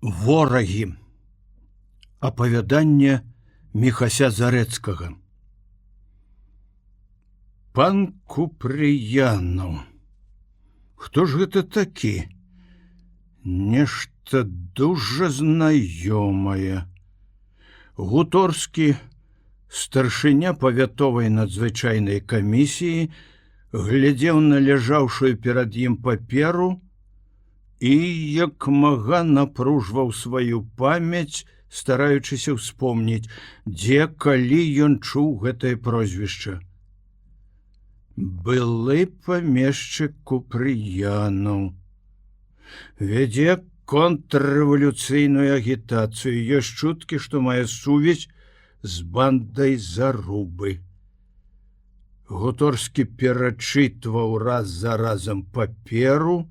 Ворагі. Апавяданне Міхася Зарэцкага. Пан Купрыянаў. Хто ж гэта такі? Нешта дужа знаёмае. Гуторскі, старшыня павятовай надзвычайнай камісіі, глядзеў на ляжаўшую перад ім паперу і як мага напружваў сваю памяць, стараючыся ўспомніць, дзе калі ён чуў гэтае прозвішча. Былы памешчык Купрыянаў. Вядзе контррэвалюцыйную агітацыю. Ёсць чуткі, што мае сувязь з бандай Зарубы. Гуторскі перачытваў раз за разам паперу.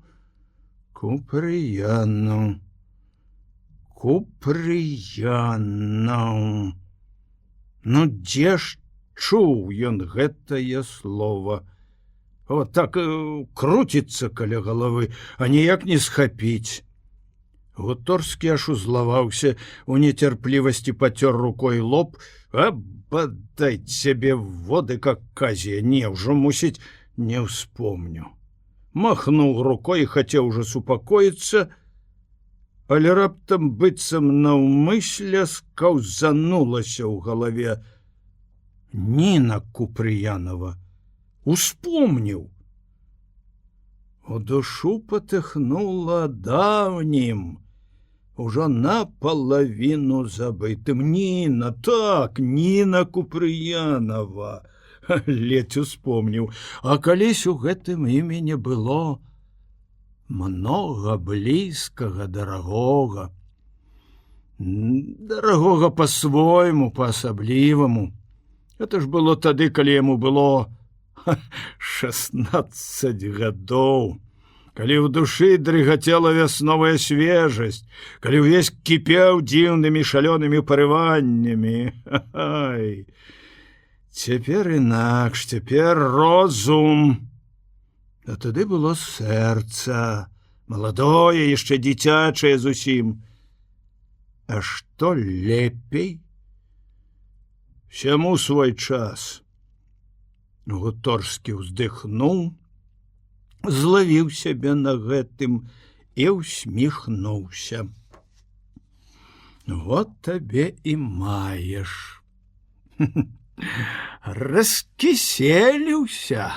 Купрыянаў. Ну, дзе ж чуў ён гэтае слова? О, так круціцца каля галавы, а ніяк не схапіць. Гуторскі аж узлаваўся, у нецярплівасці пацёр рукой лоб, а бадай цябе воды, как казія, не, ўжо, мусіць, не ўспомню. Махнуў рукой і хацеў ужо супакоіцца, але раптам быццам наўмысля скаўзанулася ў галаве. Ніна Купрыянова. Успомніў. У душу патыхнула даўнім, ужо напалавіну забытым. Ніна, так, Ніна Купрыянова. Ледзь успомніў, а калісь у гэтым імені было многа блізкага, дарагога. Дарагога па-свойму, па-асабліваму. Это ж было тады, калі яму было 16 гадоў, калі ў душы дрыгацела вясновая свежасць, калі ўвесь кіпеў дзіўнымі шалёнымі парываннямі. Ай! Цяпер інакш, цяпер розум. А тады было сэрца, маладое, яшчэ дзіцячае зусім. А што лепей? Всяму свой час. Гуторскі ўздыхнуў, злавіў сябе на гэтым і ўсміхнуўся. Вот табе і маеш. Раскіселіўся.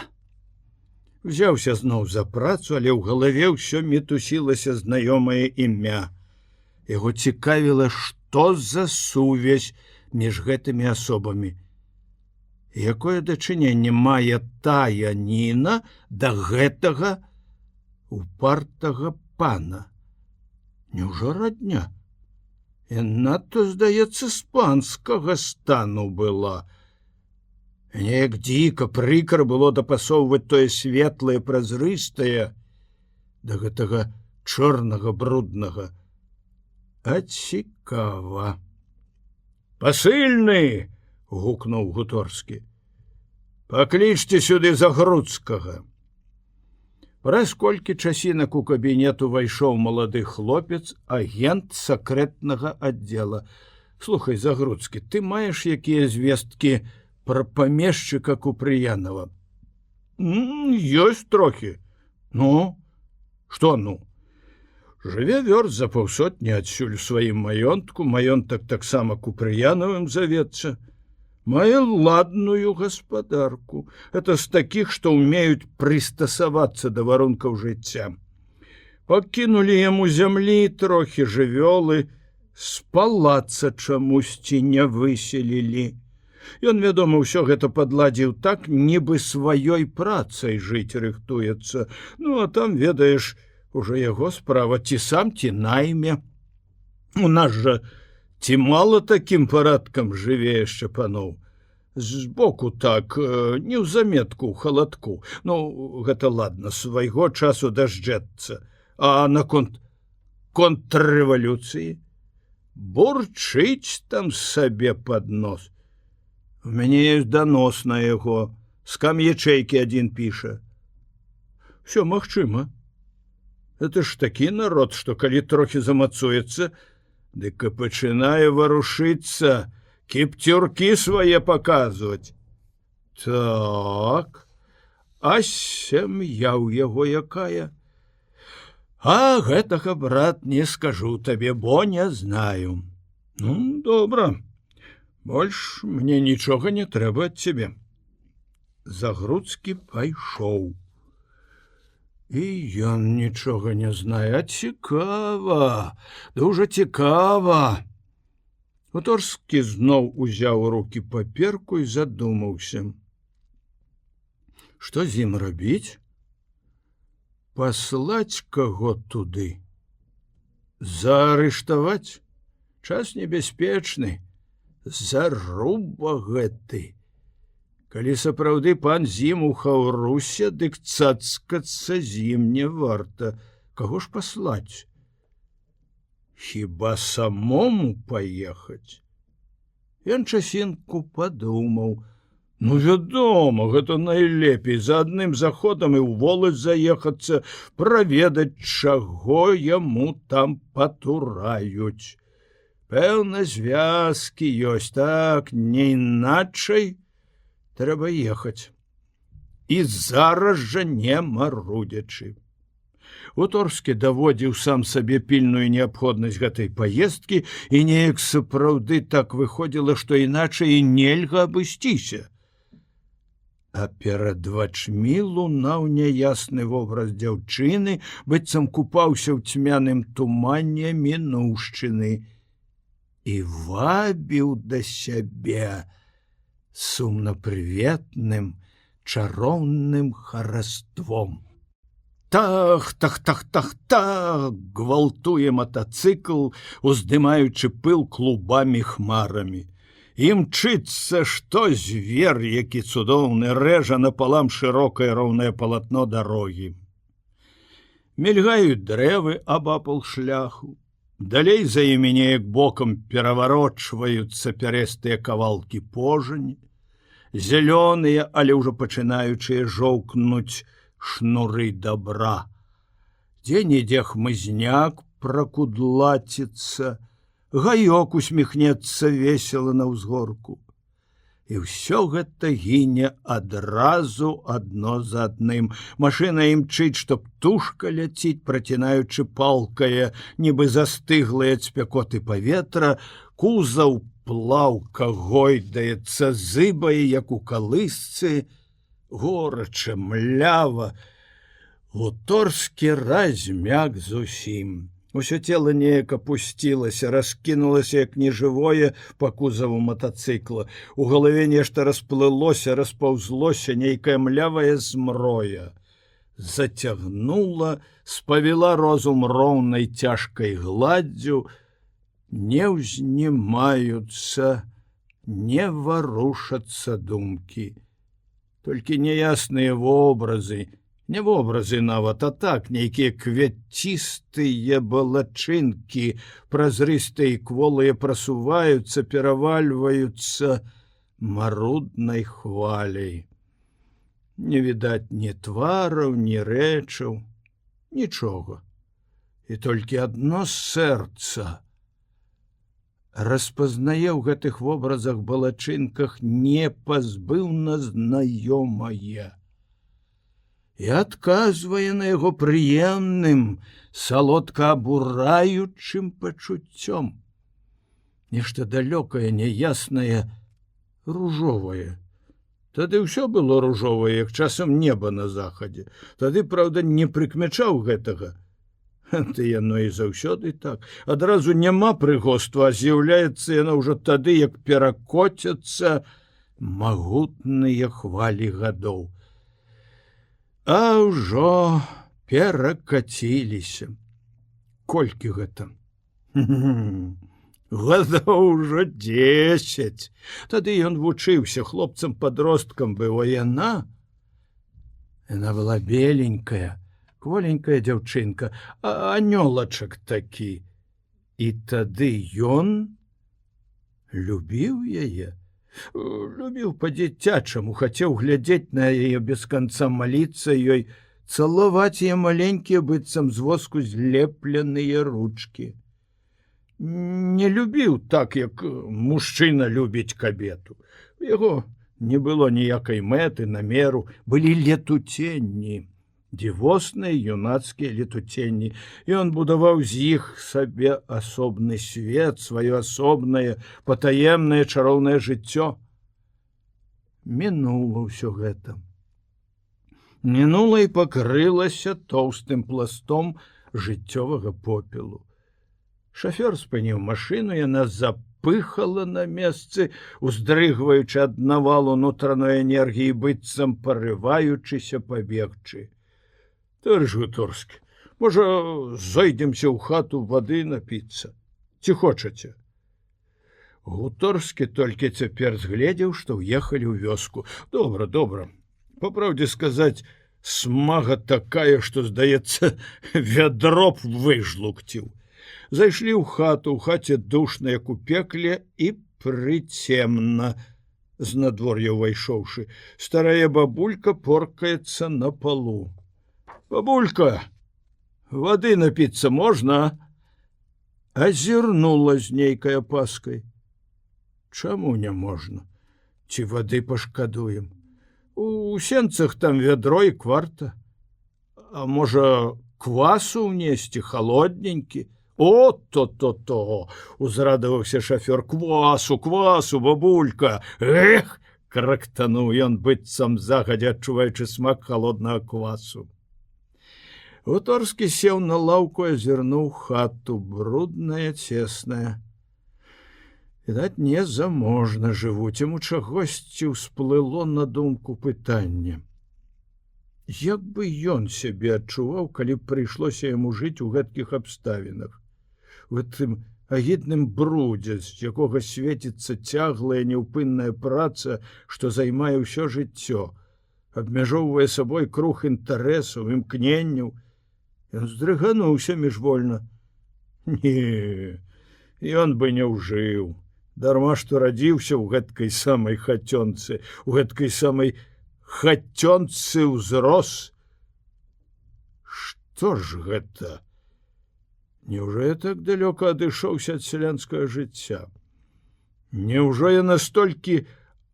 Узяўся зноў за працу, але ў галаве ўсё мітусілася знаёмае імя. Яго цікавіла, што за сувязь між гэтымі асобамі. Якое дачыненне мае тая Ніна да гэтага упартага пана? Няўжо радня? Яна, то, здаецца, з панскага стану была. Неяк дзіка, прыкра было дапасоўваць тое светлае, празрыстае да гэтага чорнага, бруднага. А цікава. Пасыльны! — гукнуў Гуторскі. Паклічце сюды Загруцкага. Праз колькі часінак у кабінет увайшоў малады хлопец, агент сакрэтнага аддзела. Слухай, Загруцкі, ты маеш якія звесткі пра памешчыка Купрыянова? Ёсць трохі. Ну, што ну? Жыве вёрст за паўсотні адсюль у сваім маёнтку, маёнтак таксама Купрыянавым завецца. Мае ладную гаспадарку. Это з такіх, што ўмеюць прыстасавацца да варункаў жыцця. Пакінулі яму зямлі трохі, жывёлы, з палаца чамусьці не выселілі. Ён, вядома, ўсё гэта падладзіў так, нібы сваёй працай жыць рыхтуецца. Ну, а там, ведаеш, ужо яго справа, ці сам, ці найме. У нас жа ці мала такім парадкам жыве яшчэ паноў? Збоку так, неўзаметку ў халадку. Ну, гэта ладна, свайго часу дажджэцца. А наконт контррэвалюцыі? Бурчыць там сабе пад нос. У мяне ёсць данос на яго. З кам'ячэйкі адзін піша. Всё магчыма. Это ж такі народ, што калі трохі замацуецца, дык і пачынае варушыцца, кіпцюркі свае паказваць. Так, а сям'я ў яго якая? А гэтага, брат, не скажу табе, бо не знаю. Ну, добра, больш мне нічога не трэба ад цябе. Загруцкі пайшоў. І ён нічога не знае, а цікава, дужа цікава. Хуторскі зноў узяў у рукі паперку і задумаўся. Што з ім рабіць? Паслаць каго туды? Заарыштаваць? Час небяспечны. Заруба гэты. Калі сапраўды пан з ім у хаўрусе, дык цацкацца з ім не варта. Каго ж паслаць? Хіба самому паехаць? Ён часінку падумаў. Ну, вядома, гэта найлепей за адным заходам і ў воласць заехацца, праведаць, чаго яму там патураюць. Пэўна, звязкі ёсць, так, не іначай. Трэба ехаць. І зараз жа не марудзячы. Хуторскі даводзіў сам сабе пільную неабходнасць гэтай паездкі, і неяк сапраўды так выходзіла, што іначай і нельга абысціся. А перад вачмі лунаў няясны вобраз дзяўчыны, быццам купаўся ў цьмяным тумане мінуўшчыны і вабіў да сябе сумнапрыветным, чароўным хараством. Тах, гвалтуе матацыкл, уздымаючы пыл клубамі хмарамі. Імчыцца, што звер, які цудоўны, рэжа напалам шырокае роўнае палатно дарогі. Мільгаюць дрэвы абапал шляху. Далей за імі неяк бокам пераварочваюцца пярэстыя кавалкі пожані, зялёныя, але ўжо пачынаючыя жоўкнуць шнуры добра. Дзе-нідзе хмызняк пракудлаціцца, гаёк усміхнецца весела на ўзгорку. І ўсё гэта гіне адразу адно за адным. Машына імчыць, што птушка ляціць, працінаючы палкае, нібы застыглае ад спякоты паветра, кузаў плаўка гойдаецца, зыбае, як у калысцы, горача, млява. Хуторскі размяк зусім. Усё цела неяк апусцілася, раскінулася, як нежывое, па кузаву матацыкла. У галаве нешта расплылося, распаўзлося, нейкая млявая змроя. Зацягнула, спавіла розум роўнай цяжкай гладдзю, не ўзнімаюцца, не варушацца думкі. Толькі няясныя вобразы, не вобразы нават, а так, нейкія квяцістыя балачынкі, празрыстыя і кволыя прасуваюцца, перавальваюцца маруднай хваляй. Не відаць ні твараў, ні рэчаў, нічога. І толькі адно сэрца распазнае ў гэтых вобразах балачынках непазбыўна знаёмае. І адказвае на яго прыемным, салодка абураючым пачуццём. Нешта далёкае, няяснае, ружовае. Тады ўсё было ружовае, як часам неба на захадзе. Тады, праўда, не прыкмячаў гэтага. Ты яно і заўсёды так. Адразу няма прыгоства, а з'яўляецца яно ўжо тады, як перакоцяцца магутныя хвалі гадоў. А ўжо перакаціліся. Колькі гэта? Гадоў ўжо 10. Тады ён вучыўся, хлопцам-падросткам быў, а яна была беленькая, кволенькая дзяўчынка, анёлачак такі. І тады ён любіў яе. Любіў па-дзіцячаму, хацеў глядзець на яе без канца, маліцца ёй, цалаваць яе маленькія быццам з воску злепленыя ручкі. Не любіў так, як мужчына любіць кабету. У яго не было ніякай мэты, намеру, былі летуценні, дзівосныя юнацкія летуценні. Ён будаваў з іх сабе асобны свет, сваё асобнае, патаемнае чароўнае жыццё. Мінула ўсё гэта. Мінула і пакрылася тоўстым пластом жыццёвага попелу. Шафёр спыніў машыну, яна запыхала на месцы, уздрыгваючы ад навалу нутраной энергіі, быццам парываючыся пабегчы. Товарыш Гуторскі, можа, зойдземся ў хату вады напіцца? Ці хочаце? Гуторскі толькі цяпер згледзеў, што ўехалі ў вёску. Добра, добра. Па праўдзе сказаць, смага такая, што, здаецца, вядро б выжлукціў. Зайшлі ў хату, у хаце душна, як у пекле, і прыцемна. З надвор'я ўвайшоўшы, старая бабулька поркаецца на палу. Бабулька, вады напіцца можна? Азірнула з нейкай апаскай. Чаму не можна? Ці вады пашкадуем? У сенцах там вядро і кварта. А можа, квасу ўнесці, халодненькі? О, то-то-то, узрадаваўся шафёр. Квасу, бабулька. Эх, крактануў ён, быццам загадзя адчуваючы смак халоднага квасу. Гуторскі сеў на лаўку, азірнуў хату, брудная, цесная. Відаць, незаможна жывуць, яму чагосьці ўсплыло на думку пытанне. Як бы ён сябе адчуваў, калі б прыйшлося яму жыць у гэткіх абставінах? У гэтым агідным брудзе, з якога свеціцца цяглая няўпынная праца, што займае ўсё жыццё, абмяжоўвае сабой круг інтарэсаў, імкненняў. Ён здрыгануўся міжвольна. Не, ён бы не ўжыў. Дарма, што радзіўся ў гэткай самай хацёнцы, у гэткай самай хацёнцы ўзрос. Што ж гэта? Няўжо я так далёка адышоўся ад сялянскага жыцця? Няўжо я настолькі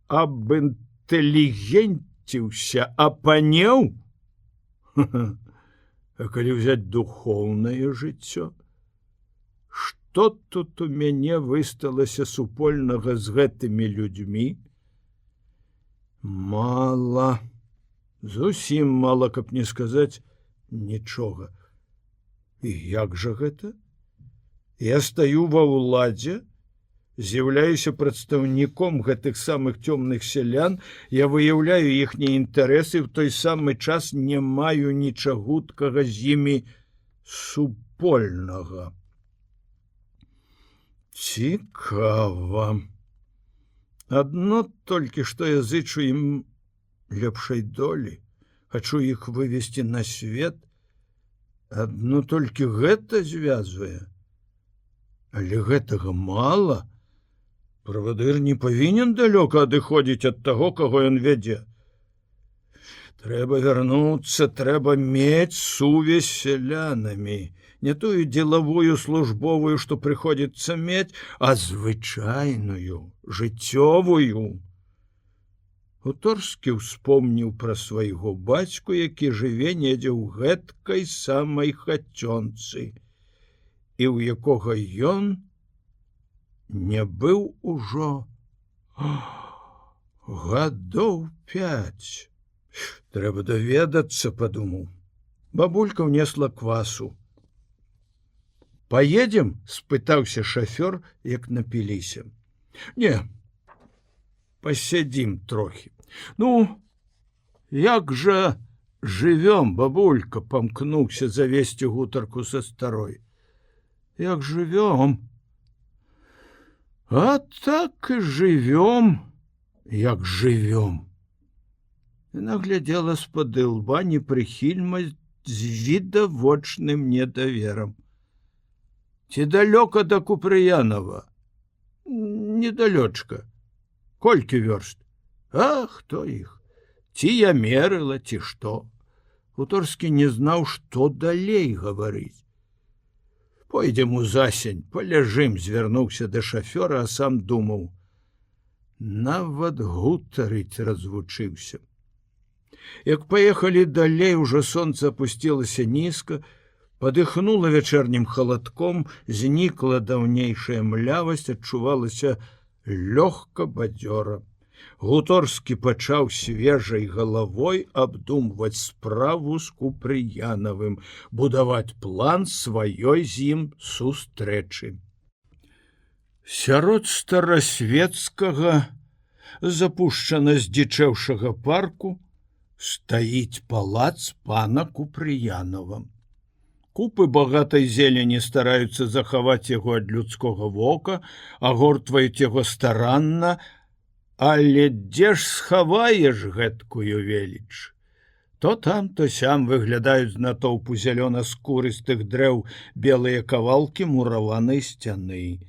абінтэлігенціўся, апанеў? А калі ўзяць духоўнае жыццё? Што тут у мяне высталася супольнага з гэтымі людзьмі? Мала. Зусім мала, каб не сказаць нічога. І як жа гэта? Я стаю ва ўладзе, з'яўляюся прадстаўніком гэтых самых цёмных сялян, я выяўляю іхнія інтарэсы, в той самы час не маю нічагуткага з імі супольнага. Цікава. Адно толькі што я зычу ім лепшай долі, хачу іх вывесці на свет. Адно толькі гэта звязвае. Але гэтага мала. Правадыр не павінен далёка адыходзіць ад таго, каго ён вядзе. Трэба вярнуцца, трэба мець сувязь з сялянамі. Не тую дзелавую, службовую, што прыходзіцца мець, а звычайную, жыццёвую. Гуторскі ўспомніў пра свайго бацьку, які жыве недзе ў гэткай самай хацёнцы, і ў якога ён не быў ужо гадоў 5. Трэба даведацца, падумаў. Бабулька ўнесла квасу. Паедзем? Спытаўся шафёр, як напіліся. Не, пасядзім трохі. Ну, як жа жывём, бабулька, памкнуўся завесці гутарку са старой. Як жывём? А так і жывём, як жывём. Яна глядзела з-пад ілба непрыхільна з відавочным недаверам. Ці далёка да Купрыянова? Недалёчка. Колькі вёрст? А хто іх? Ці я мерыла, ці што? Гуторскі не знаў, што далей гаварыць. «Пойдзем у засень, паляжым», — звярнуўся да шафёра, а сам думаў. Нават гутарыць развучыўся. Як паехалі далей, ужо сонца апусцілася нізка, падыхнула вячэрнім халадком, знікла даўнейшая млявасць, адчувалася лёгка бадзёра. Гуторскі пачаў свежай галавой абдумваць справу з Купрыянавым, будаваць план сваёй з ім сустрэчы. Сярод старасвецкага, запушчана здзічэўшага парку, стаіць палац пана Купрыянова. Купы багатай зелені стараюцца захаваць яго ад людскога вока, агортваюць яго старанна, але дзе ж схаваеш гэткую веліч? То там, то сям выглядаюць з натоўпу зялёна-скурыстых дрэў белыя кавалкі мураванай сцяны.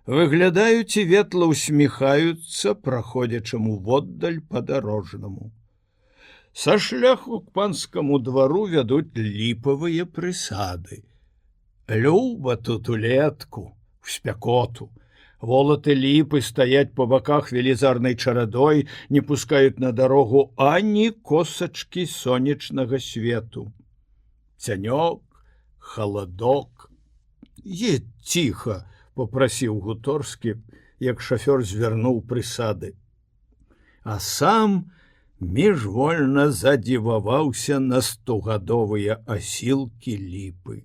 Выглядаюць і ветла усміхаюцца праходзячаму воддаль падарожнаму. Са шляху к панскаму двару вядуць ліпавыя прысады. Люба тут улетку, у спякоту. Волаты ліпы стаяць па баках велізарнай чарадой, не пускаюць на дарогу ані косачкі сонечнага свету. Цянёк, халадок. «Едь ціха», — попрасіў Гуторскі, як шафёр звярнуў прысады. А сам міжвольна задзіваваўся на 100гадовыя асілкі ліпы.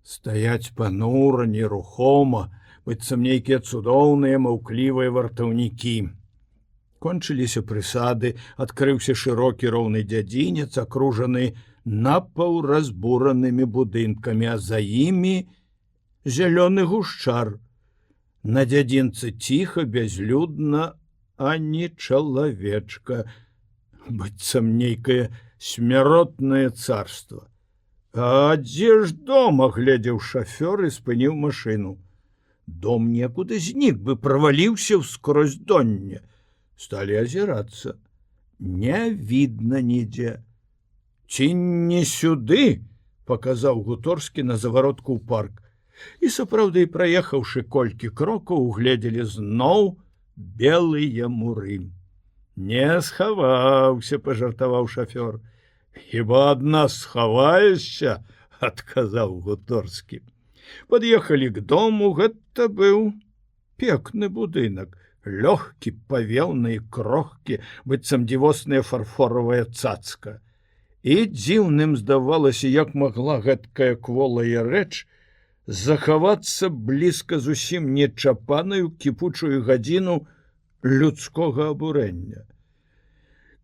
Стаяць панура, нерухома, быццам нейкія цудоўныя маўклівыя вартаўнікі. Кончыліся прысады, адкрыўся шырокі роўны дзядзінец, акружаны напаўразбуранымі будынкамі, а за імі зялёны гушчар. На дзядзінцы ціха, бязлюдна, ані чалавечка, быццам нейкае смяротнае царства. «А дзе ж дом?» — агледзеў шафёр і спыніў машыну. Дом некуды знік бы, праваліўся ўскрозь доння. Сталі азірацца. Не відна нідзе. «Ці не сюды?» — паказаў Гуторскі на заваротку ў парк. І сапраўды, праехаўшы колькі крокаў, угледзелі зноў белыя муры. «Не схаваўся», — пажартаваў шафёр. «Хіба ад нас схаваешся?» — адказаў Гуторскі. Пад'ехалі к дому, гэта быў пекны будынак, лёгкі, павеўны і крохкі, быццам дзівосная фарфоравая цацка. І дзіўным здавалася, як магла гэткая кволая рэч захавацца блізка зусім нечапанаю кіпучую гадзіну людскога абурэння.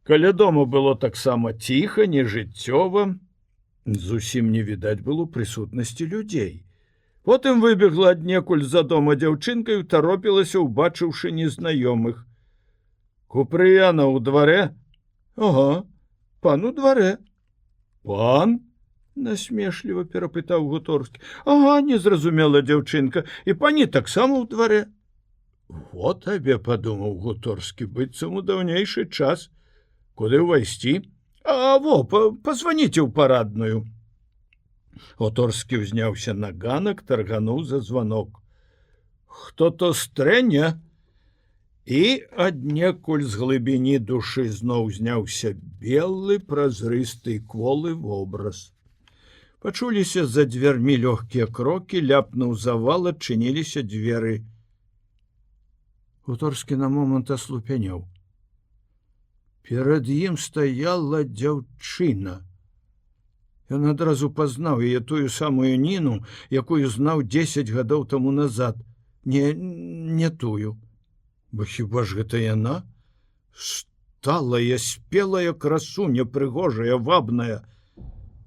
Каля дома было таксама ціха, нежыццёва, зусім не відаць было прысутнасці людзей. Потым выбегла аднекуль за дома дзяўчынка і ўтаропілася, убачыўшы незнаёмых. «Купрыяна ў дварэ?» «Ага, пан у дварэ». «Пан?» — насмешліва перапытаў Гуторскі. «Ага», — незразумела дзяўчынка, «і пані таксама ў дварэ». «Во табе», — падумаў Гуторскі, быццам у даўнейшы час. «Куды ўвайсці?» «А во, пазваніце ў парадную». Гуторскі ўзняўся на ганак, таргануў за званок. «Хто-то стрэня?» І аднекуль з глыбіні душы зноў зняўся белы, празрысты, кволы вобраз. Пачуліся за дзвярмі лёгкія крокі, ляпнуў завал, адчыніліся дзверы. Гуторскі на момант аслупянеў. Перад ім стаяла дзяўчына. Ён адразу пазнаў яе, тую самую Ніну, якую знаў 10 гадоў таму назад. Не тую. Бо хіба ж гэта яна? Сталая, спелая красуня, прыгожая, вабная.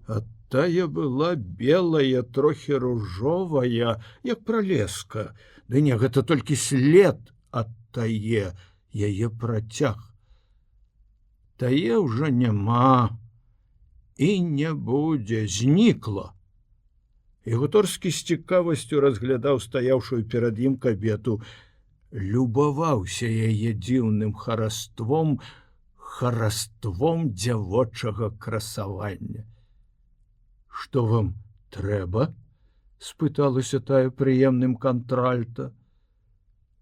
А тая была белая, трохі ружовая, як пралеска. Ды не, гэта толькі след ад тае, яе працяг. Тае ўжо няма. І не будзе, знікла. І Гуторскі з цікавасцю разглядаў стаяўшую перад ім кабету, любаваўся яе дзіўным хараством, хараством дзявочага красавання. «Што вам трэба?» — спыталася тая прыемным кантральта.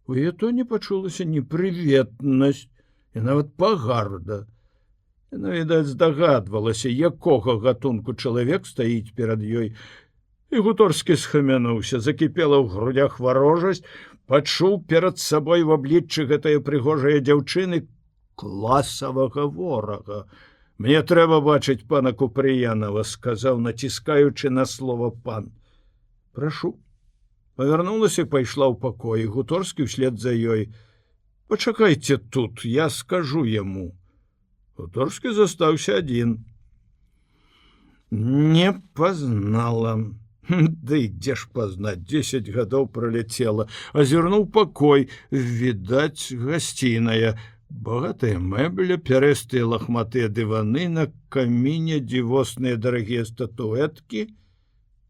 У яе тоне пачулася непрыветнасць і нават пагарда. Яна, відаць, здагадвалася, якога гатунку чалавек стаіць перад ёй. І Гуторскі схамянуўся, закіпела ў грудях варожасць, пачуў перад сабой в абліччы гэтая прыгожая дзяўчыны класавага ворага. «Мне трэба бачыць пана Купрыянова», — сказаў, націскаючы на слова «пан». «Прашу». Павярнулася і пайшла ў пакоі. Гуторскі ўслед за ёй. «Пачакайце тут, я скажу яму». Гуторскі застаўся адзін. «Не пазнала». Да і дзе ж пазнаць, 10 гадоў праляцела. Азірнуў пакой, відаць, гасціная. Багатая мэбля, пярэстыя лахматыя дываны, на каміне дзівосныя дарагія статуэткі.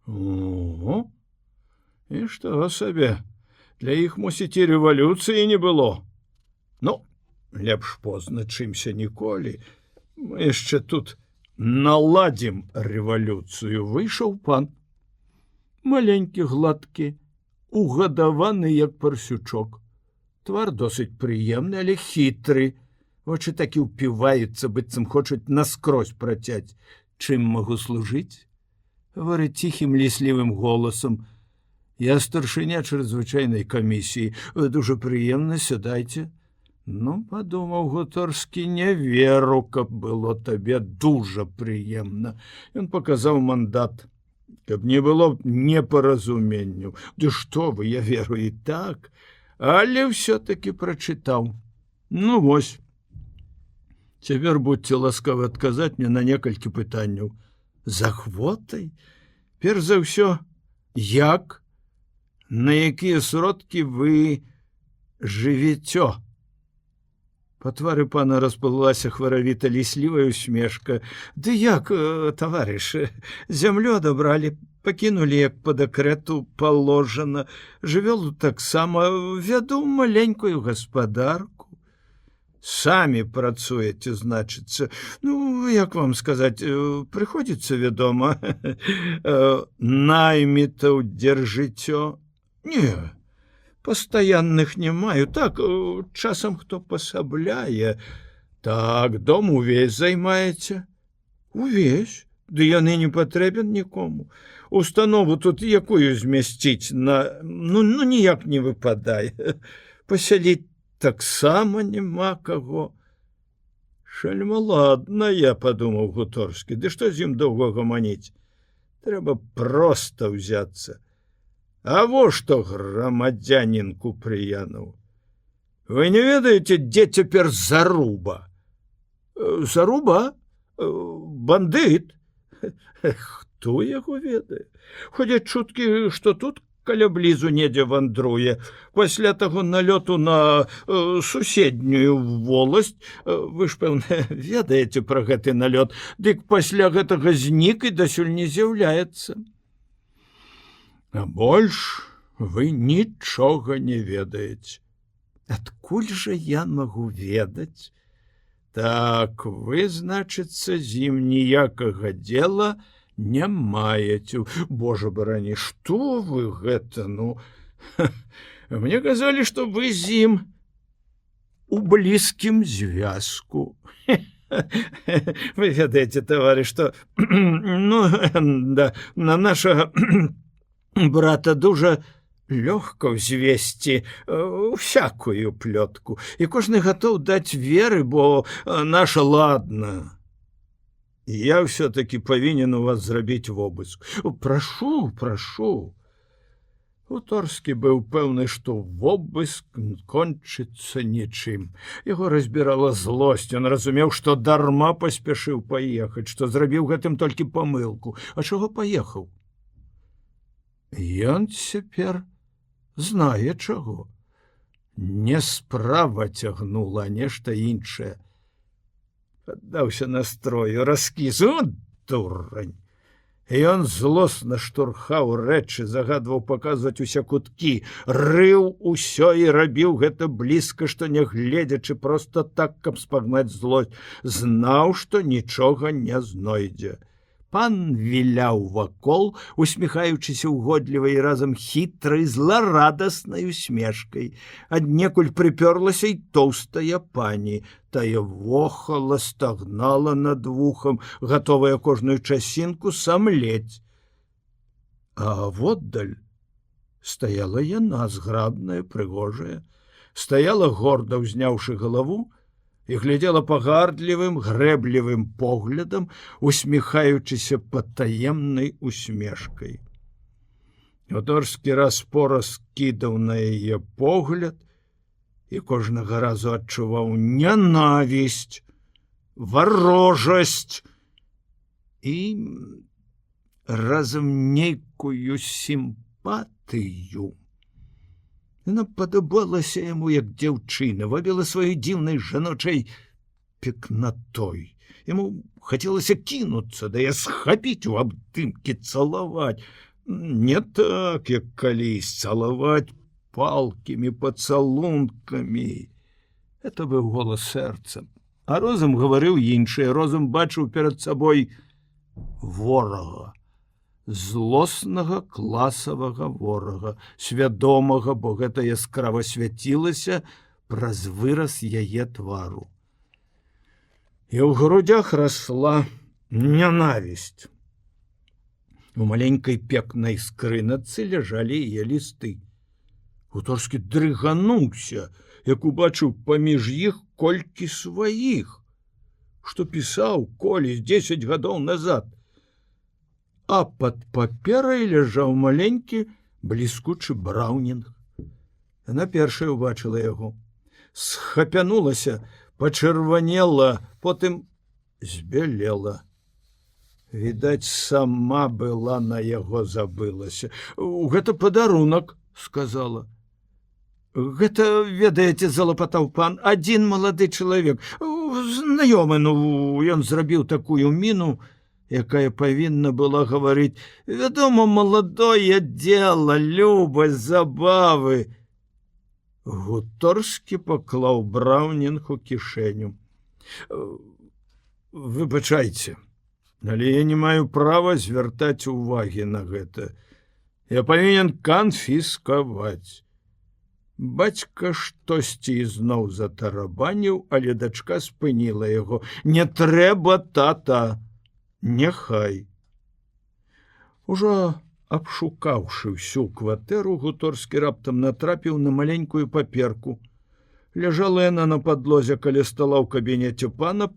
Ого! І што сабе, для іх, мусіць, і рэвалюцыі не было. Ну, лепш позна, чымся ніколі. Мы яшчэ тут наладзім рэвалюцыю. Выйшаў пан. Маленькі, гладкі, угадаваны, як парсючок. Твар досыць прыемны, але хітры. Вочы так і ўпіваюцца, быццам хочуць наскрозь працяць. Чым магу служыць? Говорыць ціхім ліслівым голасам. Я старшыня чрезвычайнай камісіі. Дужа прыемна, сядайце. Ну, падумаў Гуторскі, не веру, каб было табе дужа прыемна. Ён паказаў мандат. Каб не было непаразуменняў. Ды што вы, я веру і так, але ўсё-такі прачытаў. Ну вось. Цяпер будьце ласкавы адказаць мне на некалькі пытанняў. З ахвотай? Перш за ўсё, як? На якія сродкі вы жывіцё? Па твары пана расплылася хваравіта ліслівая усмешка. Ды як, таварыш, зямлю адабралі, пакінулі, як па дэкрэту паложана. Жывёлу таксама, вяду маленькую гаспадарку. Самі працуеце, значыцца. Ну, як вам сказаць, прыходзіцца, вядома, наймітаў дзяржыццё. Не, пастаянных не маю. Так, часам хто пасабляе. Так, дом увесь займаеце? Увесь? Ды яны не патрэбен нікому. Установу тут якую змясціць? Ну, ніяк не выпадае. Пасяліць таксама няма каго. Шальма ладная, падумаў Гуторскі. Ды што з ім доўга гаманіць? Трэба проста ўзяцца. А во што грамадзянін Купрыянаў? Вы не ведаеце, дзе цяпер Заруба? Заруба? Бандыт? Хто яго ведае? Ходзяць чуткі, што тут каля блізу недзе вандруе. Пасля таго налёту на суседнюю воласць, вы ж, пэўна, ведаеце пра гэты налёт, дык пасля гэтага знік і дасюль не з'яўляецца. А больш вы нічога не ведаеце. Адкуль жа я магу ведаць? Так, вы, значыцца, з ім ніякага дзела не маеце. Божа барані, што вы гэта, ну? Мне казалі, што вы з ім у блізкім звязку. Вы ведаеце, таварыш, што да, на нашага брата дужа лёгка ўзвесці всякую плётку, і кожны гатоў даць веры, бо наша ладна. Я ўсё-такі павінен у вас зрабіць вобыск. Прашу, прашу. Гуторскі быў пэўны, што вобыск кончыцца нічым. Яго разбірала злосць. Ён разумеў, што дарма паспяшыў паехаць, што зрабіў гэтым толькі памылку. А чаго паехаў? Ён цяпер знае чаго. Не справа цягнула, а нешта іншае. Паддаўся настрою, раскізу, дурань. Ён злосна штурхаў рэчы, загадваў паказваць усе куткі, рыў усё і рабіў гэта блізка, што нягледзячы проста так, каб спагнаць злосць, знаў, што нічога не знойдзе. Пан віляў вакол, усміхаючыся угодліва і разам хітрай, зларадаснай усмешкай. Аднекуль прыпёрлася і тоўстая пані. Тая вохала, стагнала над вухам, гатовая кожную часінку самлець. А воддаль стаяла яна, зграбная, прыгожая, стаяла горда, ўзняўшы галаву, і глядзела пагардлівым, грэблівым поглядам, усміхаючыся патаемнай усмешкай. Гуторскі раз-пораз кідаў на яе погляд і кожнага разу адчуваў нянавісць, варожасць і разам нейкую сімпатыю. Яна падабалася яму, як дзяўчына, вабіла сваёй дзіўнай жаночай пекнатой. Яму хацелася кінуцца, да я схапіць у абдымкі, цалаваць. Не так, як калісь, цалаваць палкімі пацалункамі. Это быў голас сэрца. А розум гаварыў іншае, розум бачыў перад сабой ворага. Злоснага класавага ворага, свядомага, бо гэта яскрава свяцілася праз выраз яе твару. І ў грудях расла нянавісць. У маленькай пекнай скрыначцы ляжалі яе лісты. Гуторскі дрыгануўся, як убачыў паміж іх колькі сваіх, што пісаў колісь 10 гадоў назад. А пад паперай ляжаў маленькі бліскучы браўнінг. Яна першая ўбачыла яго. Схапянулася, пачырванела, потым збялела. Відаць, сама была на яго забылася. Гэта падарунак, сказала. Гэта, ведаеце, залапатаў пан, адзін малады чалавек. Знаёмы, ён зрабіў такую міну, якая павінна была гаварыць: «Вядома, маладое дело, любасць, забавы». Гуторскі паклаў браўнінг у кішэню. Выбачайце, але я не маю права звяртаць увагі на гэта. Я павінен канфіскаваць. Бацька штосьці ізноў затарабаніў, але дачка спыніла яго. Не трэба, тата. Няхай. Ужо абшукаўшы ўсю кватэру, Гуторскі раптам натрапіў на маленькую паперку. Ляжала яна на падлозе каля стала ў кабінеце пана,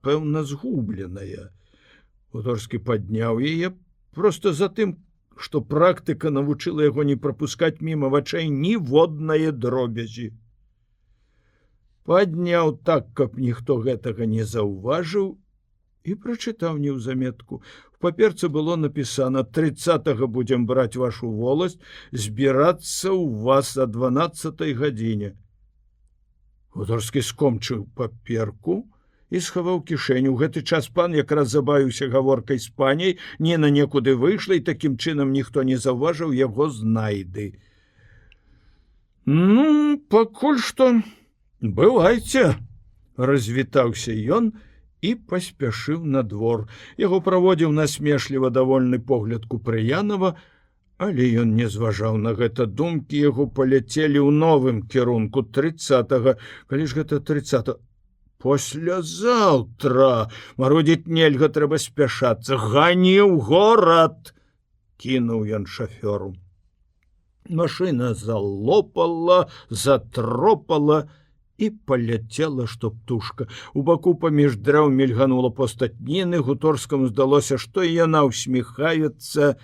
пэўна, згубленая. Гуторскі падняў яе проста за тым, што практыка навучыла яго не прапускаць міма вачэй ніводнае дробязі. Падняў так, каб ніхто гэтага не заўважыў, і прачытаў неўзаметку. В паперцы было напісана: 30-го будзем браць вашу воласць, збірацца ў вас о 12-й гадзіне. Гуторскі скончыў паперку і схаваў кішэню. У гэты час пан якраз забавіўся гаворкай з паняй, Ніна некуды выйшла, і такім чынам ніхто не заўважыў яго знайды. Ну, пакуль што бывайце, развітаўся ён і паспяшыў на двор. Яго праводзіў насмешліва давольны погляд Купрыянова, але ён не зважаў на гэта. Думкі яго паляцелі ў новым кірунку. 30-го. Калі ж гэта 30-го? Паслязаўтра. Марудзіць нельга, трэба спяшацца. Гані ў горад, кінуў ён шафёру. Машына залопала, затропала і паляцела, што птушка. У баку паміж дрэў мільганула постаць Ніны. Гуторскаму здалося, што яна усміхаецца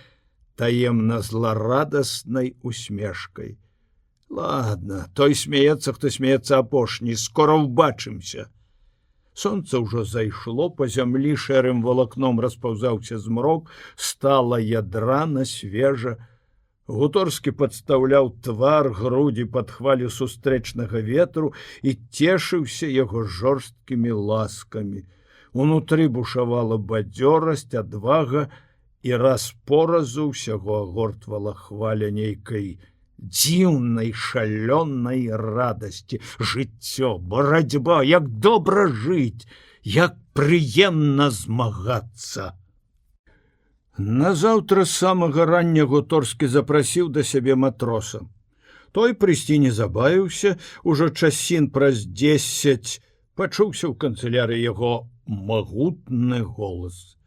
таемна зларадаснай усмешкай. Ладно, той смеецца, хто смеецца апошні. Скора ўбачымся. Сонца ўжо зайшло, па зямлі шэрым валакном распаўзаўся змрок, стала ядрана, свежа. Гуторскі падстаўляў твар, грудзі пад хвалю сустрэчнага ветру і цешыўся яго жорсткімі ласкамі. Унутры бушавала бадзёрасць, адвага і раз поразу ўсяго агортвала хваля нейкай дзіўнай шалёнай радасці. Жыццё, барацьба, як добра жыць, як прыемна змагацца. Назаўтра з самага рання Гуторскі запрасіў да сябе матроса. Той прыйсці не забавіўся, ужо часін праз 10 пачуўся ў канцылярыі яго магутны голас.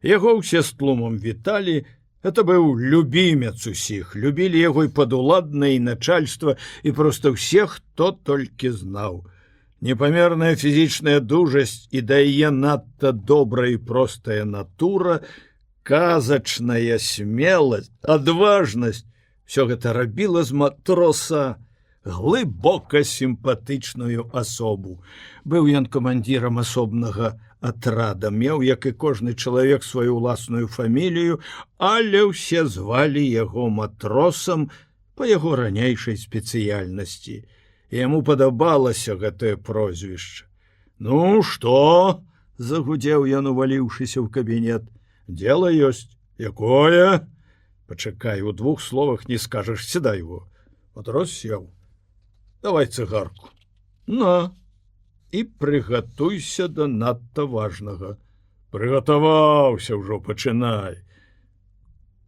Яго ўсе з тлумам віталі. Это быў любімец усіх, любілі яго і падуладнае, і начальства, і проста ўсе, хто толькі знаў. Непамерная фізічная дужасць і дае надта добрая і простая натура, казачная смеласць, адважнасць, все гэта рабіла з матроса глыбока сімпатычную асобу. Быў ён камандзірам асобнага атрада, меў, як і кожны чалавек, сваю ўласную фамілію, але ўсе звалі яго матросам па яго ранейшай спецыяльнасці. Яму падабалася гэтае прозвішча. Ну, што? — загудзеў ён, уваліўшыся ў кабінет. Дело ёсць. Якое? Пачакай, у 2 словах не скажаш, сідай его. Матрос сеў. Давай цыгарку. На. І прыгатуйся да надта важнага. Прыгатаваўся ўжо, пачынай.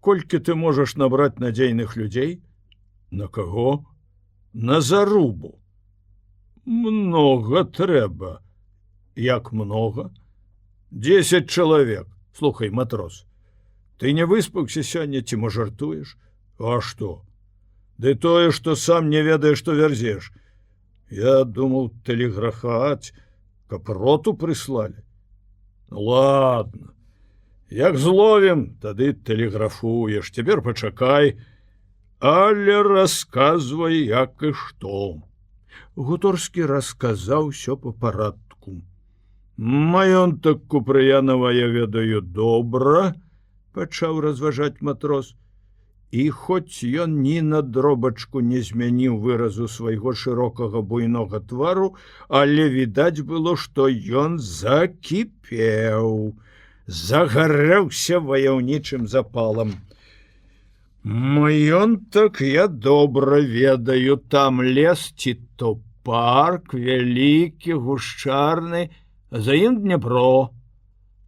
Колькі ты можаш набраць надзейных людзей? На каго? На зарубу. Много трэба. Як много? 10 чалавек. Слухай, матрос, ты не выспаўся сёння ці мо жартуеш? А што? Ды тое, што сам не ведаеш, што вярзеш. Я думаў тэлеграфаваць, каб роту прыслалі. Ладно. Як зловім, тады тэлеграфуеш. Цяпер пачакай, але расказвай, як і што. Гуторскі расказаў усё па парадку. Маёнтак Купрыянова я ведаю добра, пачаў разважаць матрос. І хоць ён ні на дробачку не змяніў выразу свайго шырокага буйнога твару, але відаць было, што ён закіпеў, загарэўся ваяўнічым запалам. Маёнтак я добра ведаю, там лес ці то парк, вялікі, гушчарны, а за ім Дняпро.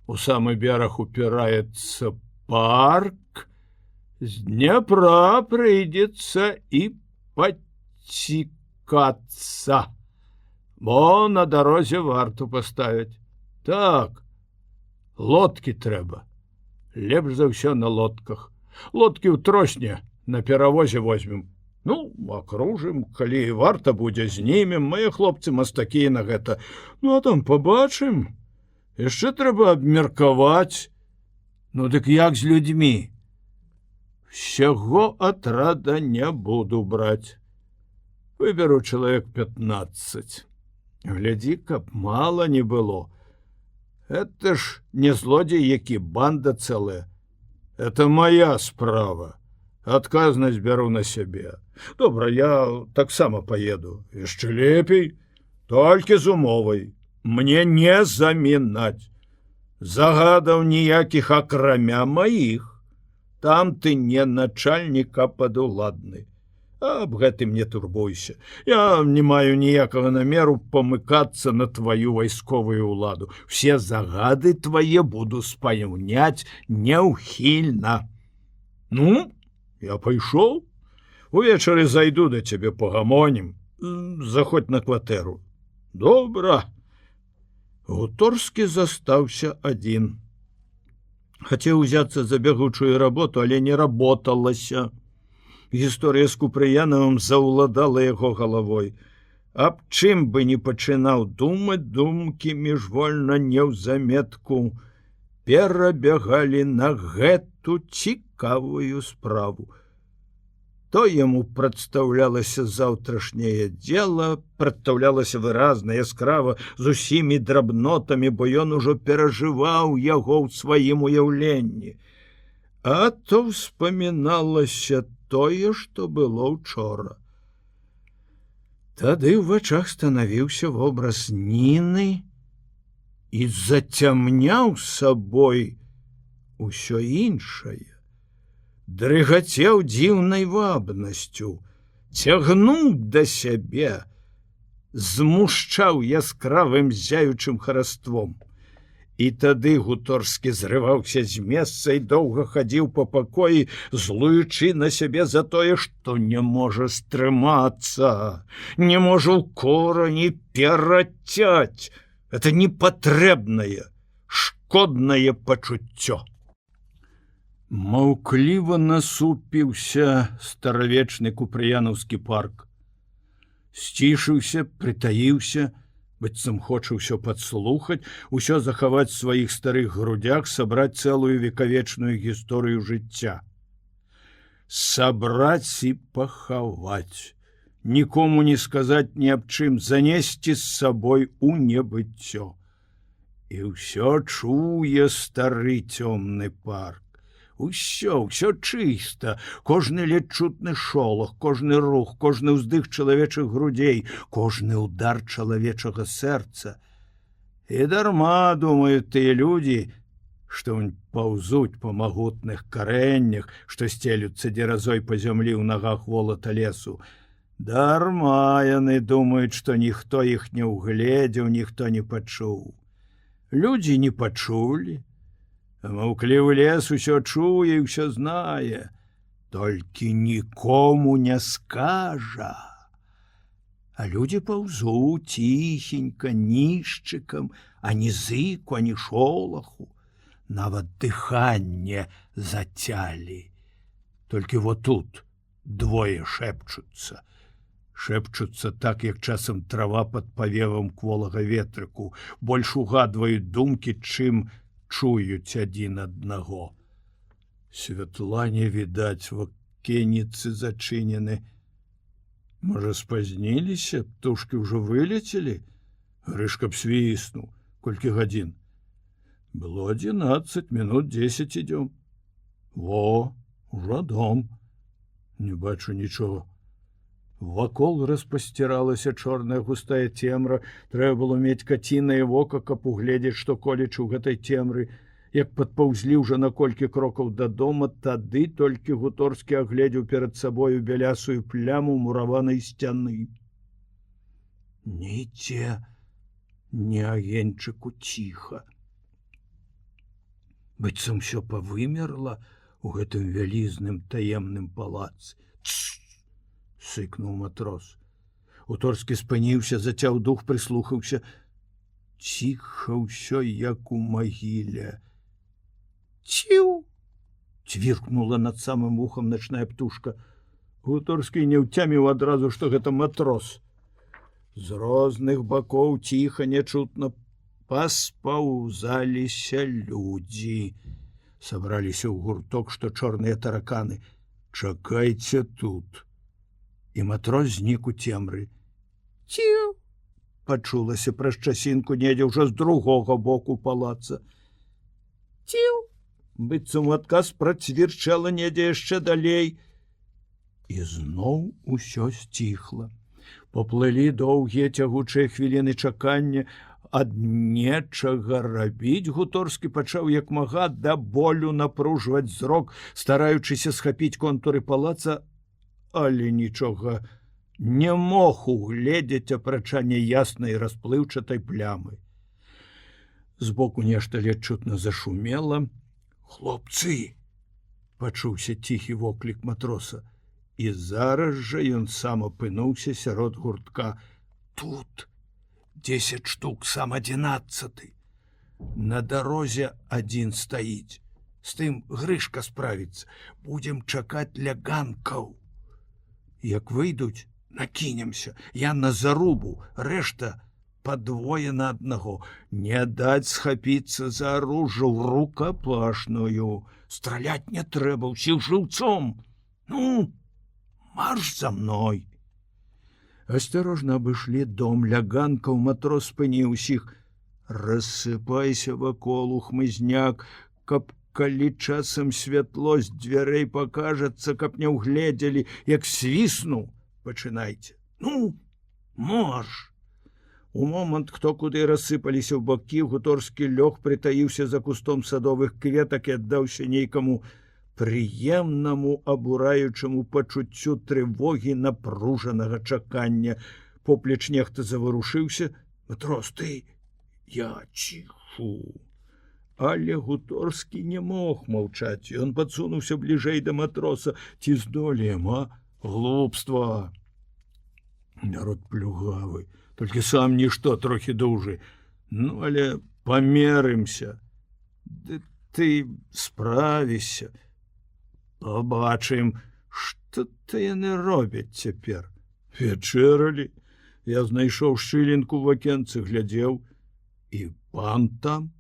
У самы бераг упіраецца парк, з Дняпра прыйдзецца і пацікацца, бо на дарозе варту паставіць. Так, лодкі трэба. Лепш за ўсё на лодках. Лодкі ў Тросне на перавозе возьмем. Ну, акружым, калі варта будзе, знімем, мае хлопцы мастакі на гэта. Ну, а там пабачым. Яшчэ трэба абмеркаваць. Ну, дык як з людзьмі? Всяго атрада не буду браць. Выберу чалавек 15. Глядзі, каб мала не было. Это ж не злодзей, які банда цэлая. Это моя справа. Адказнасць бяру на сябе. Добра, я таксама паеду. Яшчэ лепей, толькі з умовай. Мне не замінаць. Загадаў ніякіх акрамя маіх. Там ты не начальнік, а падуладны. Аб гэтым не турбуйся. Я не маю ніякага намеру памыкацца на тваю вайсковую ўладу. Все загады твае буду спаяўняць няўхільна. Ну, я пайшоў. Увечары зайду да цябе пагамонім. Заходь на кватэру. Добра. Гуторскі застаўся адзін. Хацеў узяцца за бягучую работу, але не работалася. Гісторыя з Купрыянавым заўладала яго галавой. Аб чым бы не пачынаў думаць, думкі міжвольна неўзаметку перабягалі на гэту цікавую справу. То яму прадстаўлялася заўтрашняе дзела, прадстаўлялася выразна, яскрава, з усімі драбнотамі, бо ён ужо перажываў яго ў сваім уяўленні. А то ўспаміналася тое, што было ўчора. Тады ў вачах станавіўся вобраз Ніны і зацямняў сабой усё іншае. Дрыгацеў дзіўнай вабнасцю, цягнуў да сябе, змушчаў яскравым зяючым хараством. І тады Гуторскі зрываўся з месца і доўга хадзіў па пакоі, злуючы на сябе за тое, што не можа стрымацца, не можа ў корані перацяць. Это непатрэбнае, шкоднае пачуццё. Маўкліва насупіўся старавечны купрыянаўскі парк. Сцішыўся, прытаіўся, быццам хоча ўсё падслухаць, усё захаваць у сваіх старых грудях, сабраць цэлую векавечную гісторыю жыцця. Сабраць і пахаваць, нікому не сказаць ні аб чым, занесці з сабой у небыццё. І ўсё чуе стары цёмны парк. Усё чыста, кожны ледь чутны шолах, кожны рух, кожны ўздых чалавечых грудзей, кожны удар чалавечага сэрца. І дарма думаюць тыя людзі, што паўзуць па магутных карэннях, што сцелюцца дзеразой па зямлі ў нагах волата лесу. Дарма яны думаюць, што ніхто іх не ўгледзеў, ніхто не пачуў. Людзі не пачулі. Маўклівы лес усё чуе і ўсё знае, толькі нікому не скажа. А людзі паўзуць ціхенька, нішчыкам, ані зыку, ані шолаху, нават дыханне зацялі. Толькі вот тут двое шэпчуцца. Шэпчуцца так, як часам трава пад павевам кволага ветрыку, больш угадваюць думкі, чым чуюць адзін аднаго. Святла не відаць, вакенніцы зачынены. Можа, спазніліся, птушкі ўжо вылецелі? Грышка б свіснуў. Колькі гадзін? Было 11, минут 10 ідём. Во, ужо дом. Не бачу нічога. Вакол распасціралася чорная густая цемра. Трэба было мець кацінае вока, каб угледзець, што коліч у гэтай цемры. Як падпаўзлі ўжо на колькі крокаў да дома, тады толькі Гуторскі агледзеў перад сабою бялясую пляму мураванай сцяны. Нідзе не агеньчыку ціха. Быццам усё павымерла ў гэтым вялізным таемным палацы. Сыкнуў матрос. Гуторскі спыніўся, зацяў дух, прыслухаўся. Ціха ўсё, як у магіле. Ціў! Цвіркнула над самым ухам начная птушка. Гуторскі не ўцяміў адразу, што гэта матрос. З розных бакоў ціха, нячутна паспаўзаліся людзі. Сабраліся ў гурток, што чорныя тараканы. Чакайце тут. І матрос знік у цемры. Ціў! Пачулася праз часінку недзе ўжо з другога боку палаца. Ціў! Быццам у адказ працвірчала недзе яшчэ далей. І зноў усё сціхла. Поплылі доўгія цягучыя хвіліны чакання. Ад нечага рабіць Гуторскі пачаў як мага да болю напружваць зрок, стараючыся схапіць контуры палаца, але нічога не мог угледзець апрача няяснай расплыўчатай плямы. Збоку нешта ледь чутна зашумела. «Хлопцы!» — пачуўся ціхі воклік матроса. І зараз жа ён сам апынуўся сярод гуртка. Тут 10 штук, сам 11. На дарозе адзін стаіць. З тым Грышка справіцца. Будзем чакаць ля ганкаў. Як выйдуць, накінемся. Я на зарубу, рэшта падвое на аднаго. Не даць схапіцца за аружжа ў рукапашную. Страляць не трэба, усіх жыўцом. Ну, марш за мной. Асцярожна абышлі дом, ля ганкаў. Матрос спыніў усіх. Рассыпайся вакол у хмызняк, каб калі часам святло з дзвярэй пакажацца, каб не ўгледзелі, як свісну, пачынайце. Ну, марш! У момант, хто куды рассыпаліся ў бакі, Гуторскі лёг прытаіўся за кустом садовых кветак і аддаўся нейкаму прыемнаму абураючаму пачуццю трывогі, напружанага чакання. Поплеч нехта заварушыўся: «Матрос, ты, я ціху». Але Гуторскі не мог маўчаць. Ён падсунуўся бліжэй да матроса. «Ці здолеем, а? Глупства! Народ плюгавы. Толькі сам нішто, трохі дужы. Ну, але памерымся. Ды ты справішся. Пабачым, што-то яны робяць цяпер». Вечэралі. Я знайшоў шчылінку ў акенцы, глядзеў. І пан там.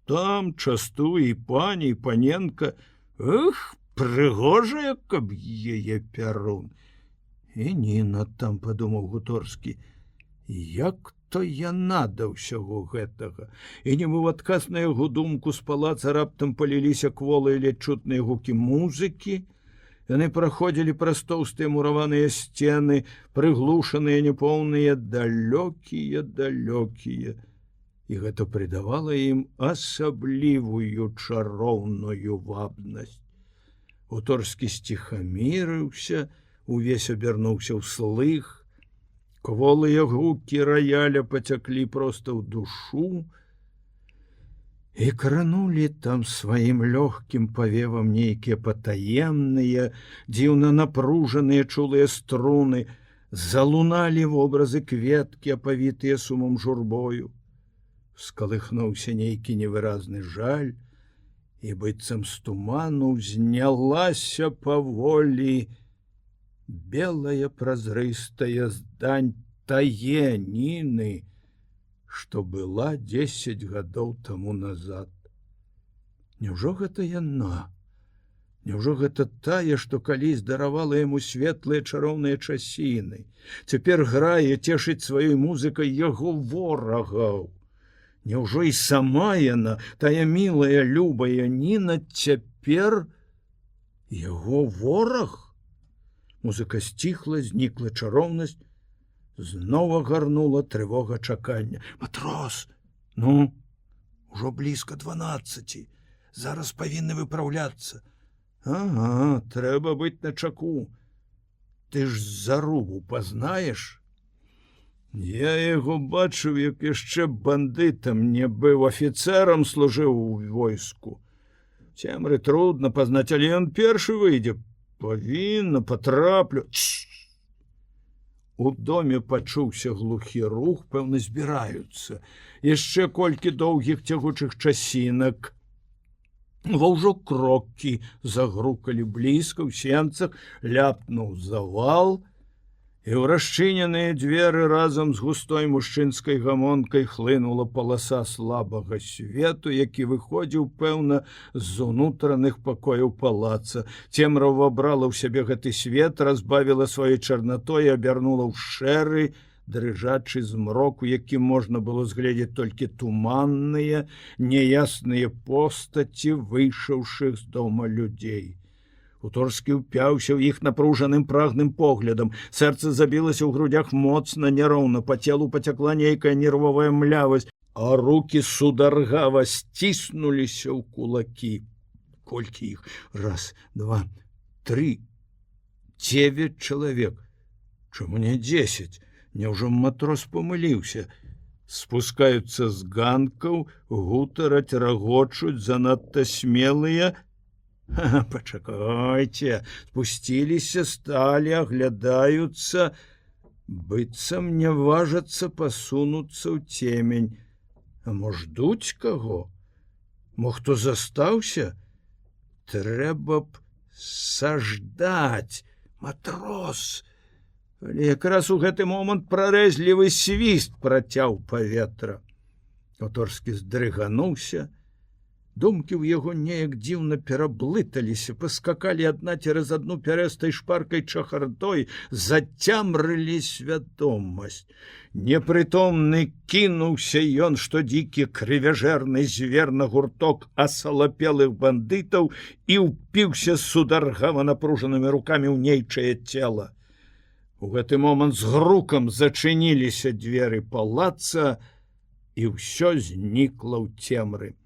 Там частуе і пані, і паненка. Эх, прыгожая, каб яе пярун. І Ніна там, падумаў Гуторскі. Як то яна да ўсяго гэтага. І нібы ў адказ на яго думку з палаца раптам паліліся кволыя ледзь чутныя гукі музыкі. Яны праходзілі праз тоўстыя мураваныя сцены, прыглушаныя, непоўныя, далёкія. І гэта прыдавала ім асаблівую чароўную вабнасць. Гуторскі сціхамірыўся, увесь абярнуўся ў слых. Кволыя гукі раяля пацяклі проста ў душу і кранулі там сваім лёгкім павевам нейкія патаемныя, дзіўна напружаныя чулыя струны, залуналі вобразы кветкі, апавітыя сумам журбою. Скалыхнуўся нейкі невыразны жаль, і быццам з туману знялася паволі белая празрыстая здань тае Ніны, што была 10 гадоў таму назад. Няўжо гэта яна? Няўжо гэта тая, што калісь даравала яму светлыя чароўныя часіны? Цяпер грае, цешыць сваёй музыкай яго ворагаў. Няўжо і сама яна, тая мілая, любая Ніна, цяпер яго вораг? Музыка сціхла, знікла чароўнасць, зноў агарнула трывога чакання. «Матрос, ну, ужо блізка 12. Зараз павінны выпраўляцца». «Ага, трэба быць начаку. Ты ж Заругу пазнаеш?» «Я яго бачыў, як яшчэ бандытам не быў, афіцэрам служыў у войску. Цемры трудна пазнаць, але ён першы выйдзе. Павінна, патраплю». У доме пачуўся глухі рух, пэўна, збіраюцца. Яшчэ колькі доўгіх цягучых часінак. Ва ўжо крокі загрукалі блізка, ў сенцах ляпнуў завал, і ў расчыненыя дзверы разам з густой мужчынскай гамонкай хлынула паласа слабага свету, які выходзіў, пэўна, з унутраных пакояў палаца. Цемра ўвабрала ў сябе гэты свет, разбавіла сваёй чарнатой і абярнула ў шэры, дрыжачы змрок, у якім можна было згледзець толькі туманныя, няясныя постаці выйшаўшых з дома людзей. Гуторскі ўпяўся ў іх напружаным прагным поглядам. Сэрца забілася ў грудях моцна, няроўна, па целу пацякла нейкая нервовая млявасць, а рукі сударгава сціснуліся ў кулакі. Колькі іх? 1, 2, 3, 9 чалавек. Чаму не 10? Няўжо матрос памыліўся? Спускаюцца з ганкаў, гутараць, рагочуць, занадта смелыя. Пачакайце, спусціліся, сталі, аглядаюцца, быццам не важацца пасунуцца ў цемень. А мо ждуць каго? Мо хто застаўся? Трэба б саждаць, матрос. Але якраз у гэты момант прарэзлівы свіст працяў паветра. Гуторскі здрыгануўся. Думкі ў яго неяк дзіўна пераблыталіся, паскакалі адна цераз адну пярэстай шпаркай чахардой, зацямрылі свядомасць. Непрытомны кінуўся ён, што дзікі крывяжэрны звер, на гурток асалапелых бандытаў і ўпіўся сударгава напружанымі рукамі ў нейчае цела. У гэты момант з грукам зачыніліся дзверы палаца, і ўсё знікла ў цемры.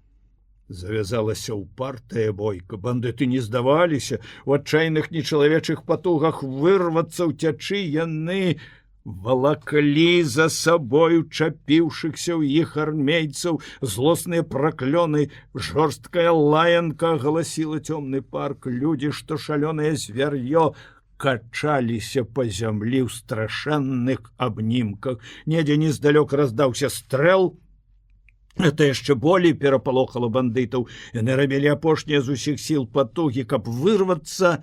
Завязалася ўпартая бойка. Бандыты не здаваліся. У адчайных нечалавечых патугах вырвацца, ўцячы, яны валаклі за сабою чапіўшыхся ў іх армейцаў. Злосныя праклёны, жорсткая лаянка агаласіла цёмны парк. Людзі, што шалёнае звяр'ё, качаліся па зямлі ў страшэнных абнімках. Недзе нездалёк раздаўся стрэл. Это яшчэ болей перапалохала бандытаў. Яны рабілі апошнія з усіх сіл патугі, каб вырвацца,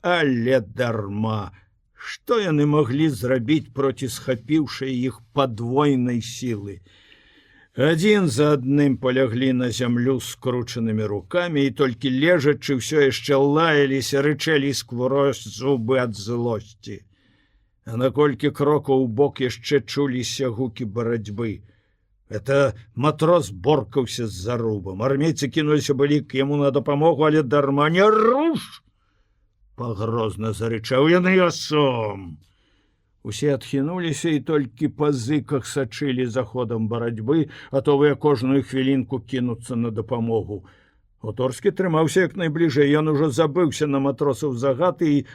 але дарма. Што яны маглі зрабіць проці схапіўшай іх падвойнай сілы? Адзін за адным паляглі на зямлю скручанымі рукамі, і толькі лежачы ўсё яшчэ лаяліся, рычэлі сквозь зубы ад злосці. А на колькі крокаў у бок яшчэ чуліся гукі барацьбы. Это матрос боркаўся з зарубам. Армейцы кінуліся былі к яму на дапамогу, але дарма. Не руш! Пагрозна зарычаў ён і асом. Усе адхінуліся і толькі па зыках сачылі за ходам барацьбы, гатовыя кожную хвілінку кінуцца на дапамогу. Гуторскі трымаўся як найбліжэй. Ён ужо забыўся на матросаў загад і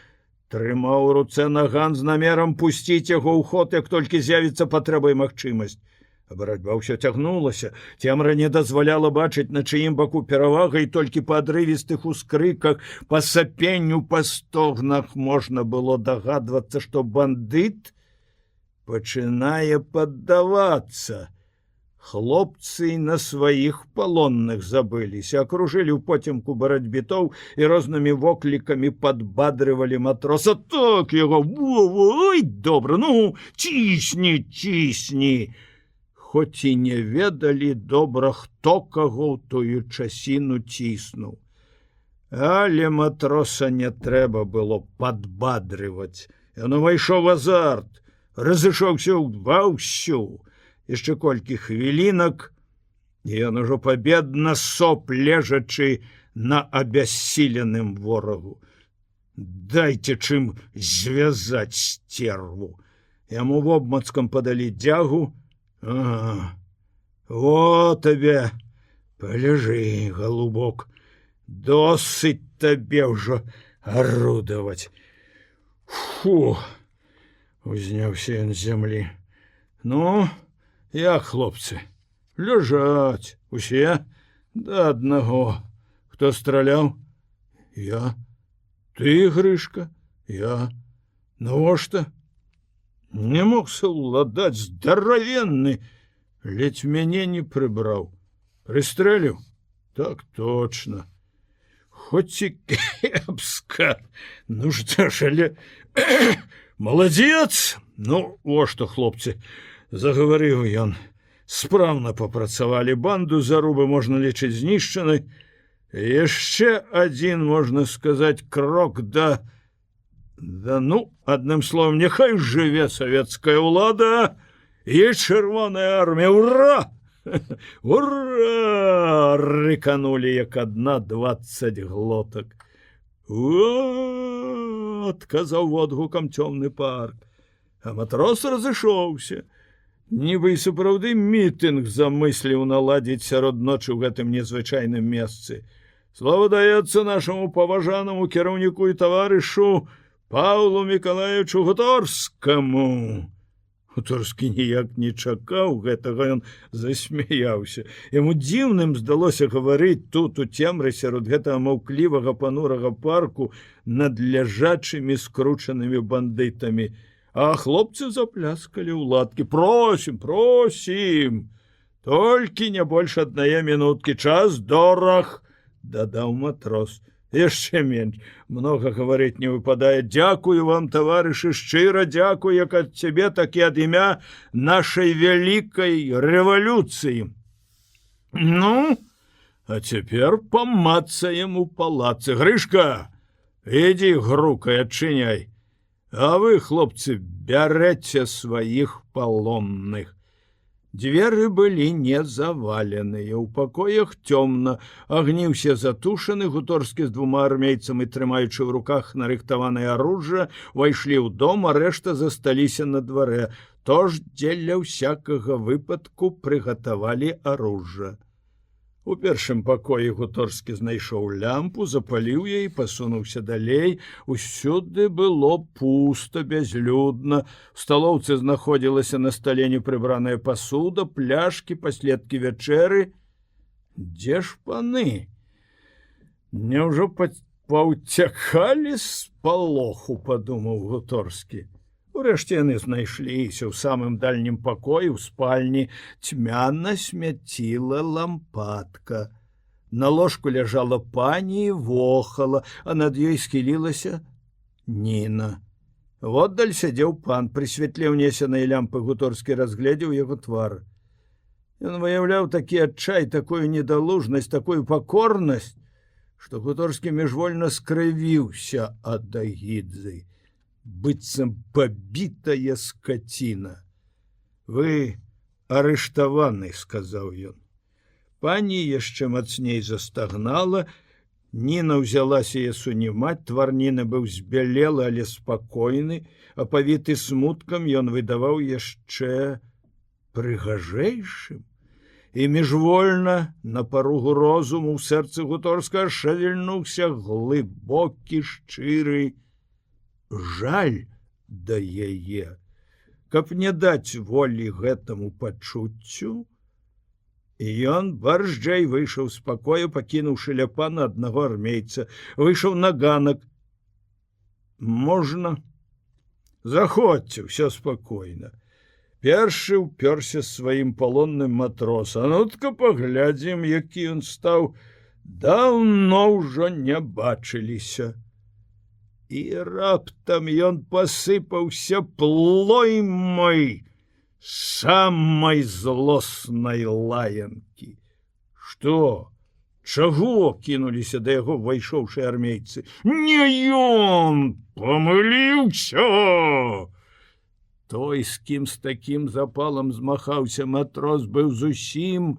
трымаў у руцэ наган з намерам пусціць яго ў ход, як толькі з'явіцца патрэба і магчымасць. А барацьба ўсё цягнулася. Цемра не дазваляла бачыць, на чыім баку перавага, і толькі па адрывістых ускрыках, па сапенню, па стогнах можна было дагадвацца, што бандыт пачынае паддавацца. Хлопцы на сваіх палонных забыліся, акружылі ў потемку барацьбітоў і рознымі воклікамі падбадрывалі матроса. Так яго, ой, добра, ну, цісні, цісні. Хоць і не ведалі добра, хто каго ў тую часіну ціснуў. Але матроса не трэба было падбадрываць. Ён увайшоў азарт, разышоўся ва ўсю. Яшчэ колькі хвілінак, і ён ужо пабедна соп, лежачы на абяссіленым ворагу. Дайце чым звязаць сцерву. Яму вобмацкам падалі дзягу. О табе, паляжы, голубок, досыць табе ўжо арудаваць. Фу, узняўся ён з зямлі. Ну, як, хлопцы, ляжаць усе да аднаго. Хто страляў? Я. Ты, Грышка? Я. Навошта? Не мог саўладаць, здаравенны, ледзь мяне не прыбраў. Прыстрэліў? Так точно. Хоць і кепска. Ну што ж, але... Маладзец! Ну, о што, хлопцы, загаварыў ён. Спраўна папрацавалі. Банду зарубы можна лічыць знішчанай. Яшчэ адзін, можна сказаць, крок да... Да ну, адным словом, няхай жыве савецкая ўлада і чырвоная армія. Ура! Ура! Рыканулі як адна 20 глотак. «О!» — адказаў водгукам цёмны парк. А матрос разышоўся. Нібы і сапраўды мітынг замысліў наладзіць сярод ночы ў гэтым незвычайным месцы. Слава даецца нашаму паважанаму кіраўніку і таварышу Паўлу Мікалаевичу Гуторскаму. Гуторскі ніяк не чакаў гэтага, ён засмяяўся. Яму дзіўным здалося гаварыць тут у цемры сярод гэтага маўклівага панурага парку над ляжачымі скручанымі бандытамі. А хлопцы запляскалі ў ладкі. Просім, просім, толькі не больш аднае мінуткі, час дораг, дадаў матрос. Яшчэ менш, многа гаварыць не выпадае. Дзякую вам, таварышы, шчыра дзякую, як ад цябе, так і ад імя нашай вялікай рэвалюцыі. Ну, а цяпер памацаем у палацы. Грышка, ідзі грукай, адчыняй. А вы, хлопцы, бярэце сваіх палонных. Дзверы былі не заваленыя, у пакоях цёмна, агні ўсе затушаны, Гуторскі з двума армейцамі, трымаючы ў руках нарыхтаванае аружжа, увайшлі ў дом, а рэшта засталіся на дварэ. Тож дзеля ўсякага выпадку прыгатавалі аружжа. У першым пакоі Гуторскі знайшоў лямпу, запаліў яе, пасунуўся далей. Усюды было пуста, бязлюдна. В сталоўцы знаходзілася на стале непрыбраная пасуда, пляшкі, паследкі вячэры. Дзе ж паны? Няўжо паўцякалі з палоху, падумаў Гуторскі. Урэшце яны знайшліся ў самым дальнім пакоі, у спальні. Цьмяна смяціла лампадка. На ложку ляжала пані і вохала, а над ёй схілілася Ніна. Воддаль сядзеў пан. Пры святле ўнесенай лямпы Гуторскі разгледзеў яго твар. Ён выяўляў такі адчай, такую недалужнасць, такую пакорнасць, што Гуторскі міжвольна скрывіўся ад агідзы. Быццам пабітая скаціна. Вы арыштаваны, сказаў ён. Пані яшчэ мацней застагнала. Ніна ўзялася яе сунімаць, твар Ніны быў збялелы, але спакойны, а павіты смуткам ён выдаваў яшчэ прыгажэйшым. І міжвольна на паругу розуму ў сэрцы Гуторскага шавельнуўся глыбокі, шчыры жаль да яе. Каб не даць волі гэтаму пачуццю, ён баржджэй выйшаў з пакоя, пакінуўшы ля пана аднаго армейца. Выйшаў на ганак. Можна? Заходзьце, ўсё спакойна. Першы ўпёрся сваім палонным матрос. А ну-ка паглядзім, які ён стаў. Даўно ўжо не бачыліся. І раптам ён пасыпаўся плоймай самай злоснай лаянкі. Што? Чаго? Кінуліся да яго ўвайшоўшы армейцы. Не ён! Памыліўся! Той, з кім з такім запалам змахаўся матрос, быў зусім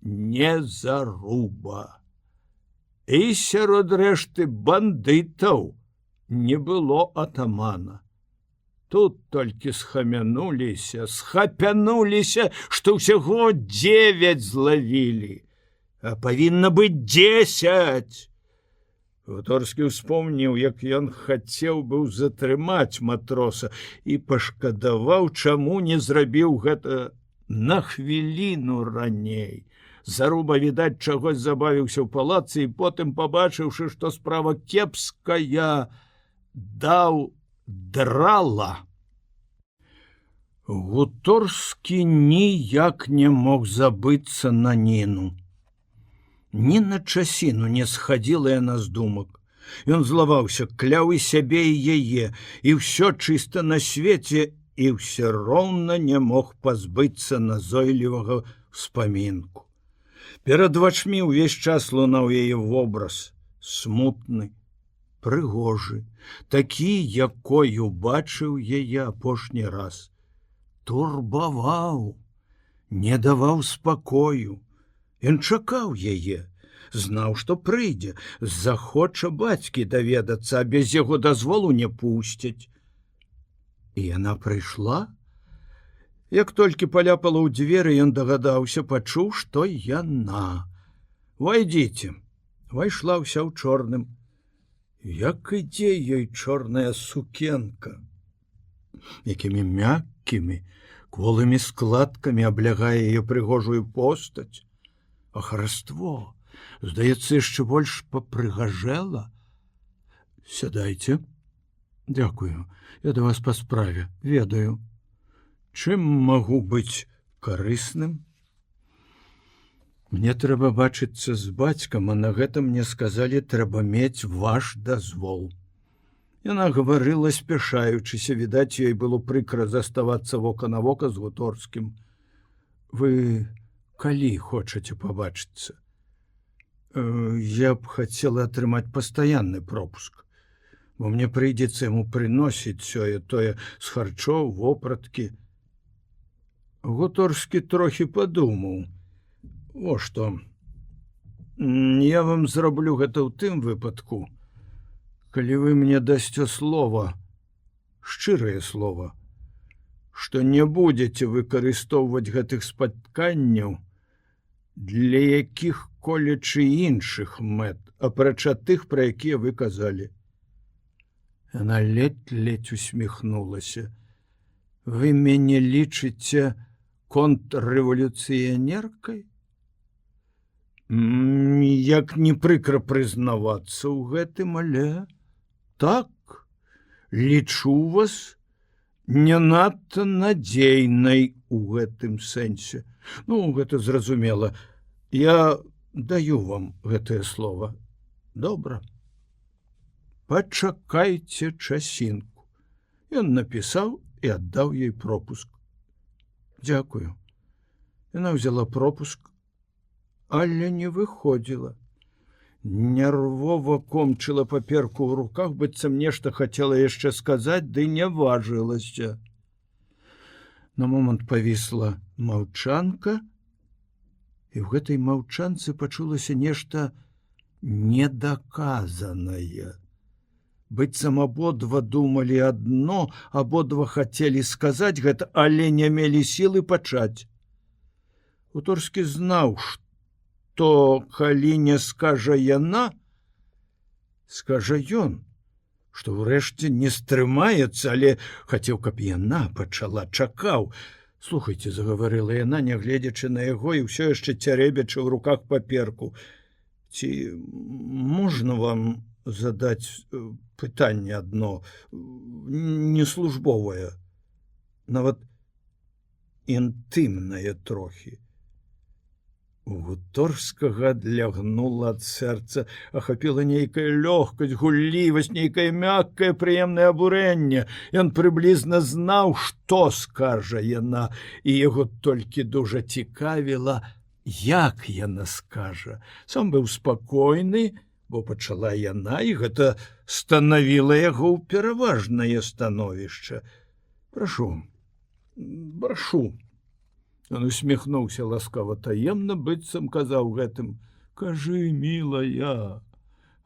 не заруба. І сярод рэшты бандытаў не было атамана. Тут толькі схапянуліся, што ўсяго 9 злавілі, а павінна быць 10. Гуторскі ўспомніў, як ён хацеў быў затрымаць матроса і пашкадаваў, чаму не зрабіў гэта на хвіліну раней. Заруба, відаць, чагось забавіўся ў палацы і потым, пабачыўшы, што справа кепская, даў драла. Гуторскі ніяк не мог забыцца на Ніну. Ні на часіну не схадзіла яна з думак. Ён злаваўся, кляў і сябе і яе, і ўсё чыста на свеце, і ўсё роўна не мог пазбыцца назойлівага ўспамінку. Перад вачмі ўвесь час лунаў яе вобраз, смутны, прыгожы, такі, якой убачыў яе апошні раз. Турбаваў, не даваў спакою. Ён чакаў яе, знаў, што прыйдзе, захоча бацькі даведацца, а без яго дазволу не пусцяць. І яна прыйшла. Як толькі паляпала ў дзверы, ён дагадаўся, пачуў, што яна. Вайдзіце. Вайшла ўся ў чорным. Як ідзе ёй чорная сукенка, якімі мяккімі, кволымі складкамі аблягае яе прыгожую постаць. А хараство, здаецца, яшчэ больш папрыгажэла. Сядайце. Дякую, я да вас па справе, ведаю. Чым магу быць карысным? Мне трэба бачыцца з бацькам, а на гэта мне сказалі, трэба мець ваш дазвол. Яна гаварыла, спяшаючыся, відаць, ёй было прыкра заставацца вока на вока з Гуторскім. Вы калі хочаце пабачыцца? Я б хацела атрымаць пастаянны пропуск, бо мне прыйдзецца яму прыносіць сёе-тое з харчоў, вопраткі. Гуторскі трохі падумаў. Во што. Я вам зраблю гэта ў тым выпадку, калі вы мне дасце слова, шчырае слова, што не будзеце выкарыстоўваць гэтых спатканняў для якіх-колечы іншых мэт, апрача тых, пра якія вы казалі. Яна ледзь-ледзь усміхнулася. Вы мяне лічыце контррэвалюцыянеркай? Як не прыкра прызнавацца ў гэтым, але так, лічу вас не надта надзейнай у гэтым сэнсе. Ну, гэта зразумела. Я даю вам гэтае слово. Добра. Пачакайце часінку. Ён напісаў і аддаў ёй пропуск. Дзякую. Яна взяла пропуск, але не выходзіла. Нервова комчыла паперку ў руках, быццам нешта хацела яшчэ сказаць, ды не важылася. На момант павісла маўчанка, і ў гэтай маўчанцы пачулася нешта недаказанае. Быццам абодва думалі адно, абодва хацелі сказаць гэта, але не мелі сілы пачаць. Гуторскі знаў, што калі не скажа яна, скажа ён, што ўрэшце не стрымаецца, але хацеў, каб яна пачала, чакаў. Слухайце, загаварыла яна, нягледзячы на яго і ўсё яшчэ цярэбячы ў руках паперку. Ці можна вам задаць пытанне адно, неслужбовае, нават інтымнае трохі. У Гуторскага адлягнула ад сэрца, ахапіла нейкая лёгкасць, гуллівасць, нейкае мяккае, прыемнае абурэнне. Ён прыблізна знаў, што скажа яна, і яго толькі дужа цікавіла, як яна скажа. Сам быў спакойны, бо пачала яна, і гэта станавіла яго ў пераважнае становішча. Прашу. Ён усміхнуўся ласкава таемна, быццам казаў гэтым: «Кажы, мілая,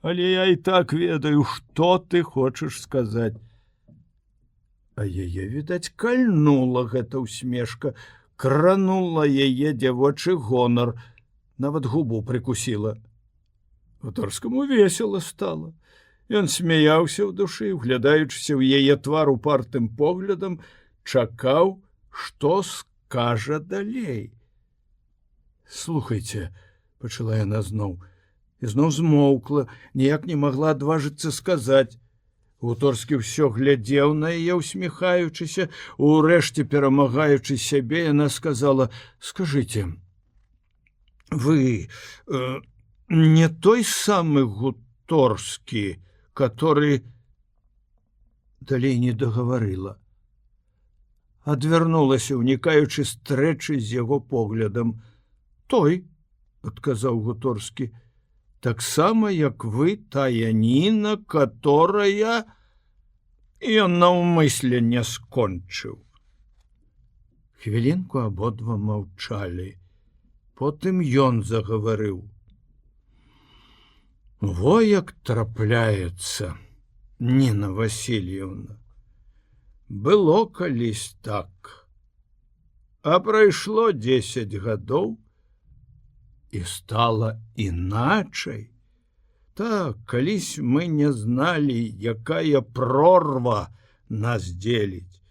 але я і так ведаю, што ты хочаш сказаць». А яе, відаць, кальнула гэта ўсмешка, кранула яе дзявочы гонар, нават губу прыкусіла. Гуторскаму весела стала. Ён смяяўся ў душы, углядаючыся ў яе твар упартым поглядам, чакаў, што скажа далей. «Слухайце», — пачала яна зноў, і зноў змоўкла, ніяк не магла адважыцца сказаць. Гуторскі ўсё глядзеў на яе, усміхаючыся, урэшце перамагаючы сябе, яна сказала: «Скажыце, вы не той самы Гуторскі, который...» Далей не дагаварыла. Адвярнулася, унікаючы стрэчы з яго поглядам. «Той», — адказаў Гуторскі, — «таксама, як вы, тая Ніна, которая...» Ён наўмысля не скончыў. Хвілінку абодва маўчалі. Потым ён загаварыў: «Во як трапляецца, Ніна Васильевна. Было калісь так, а прайшло 10 гадоў, і стала іначай. Так, калісь мы не зналі, якая прорва нас дзеліць.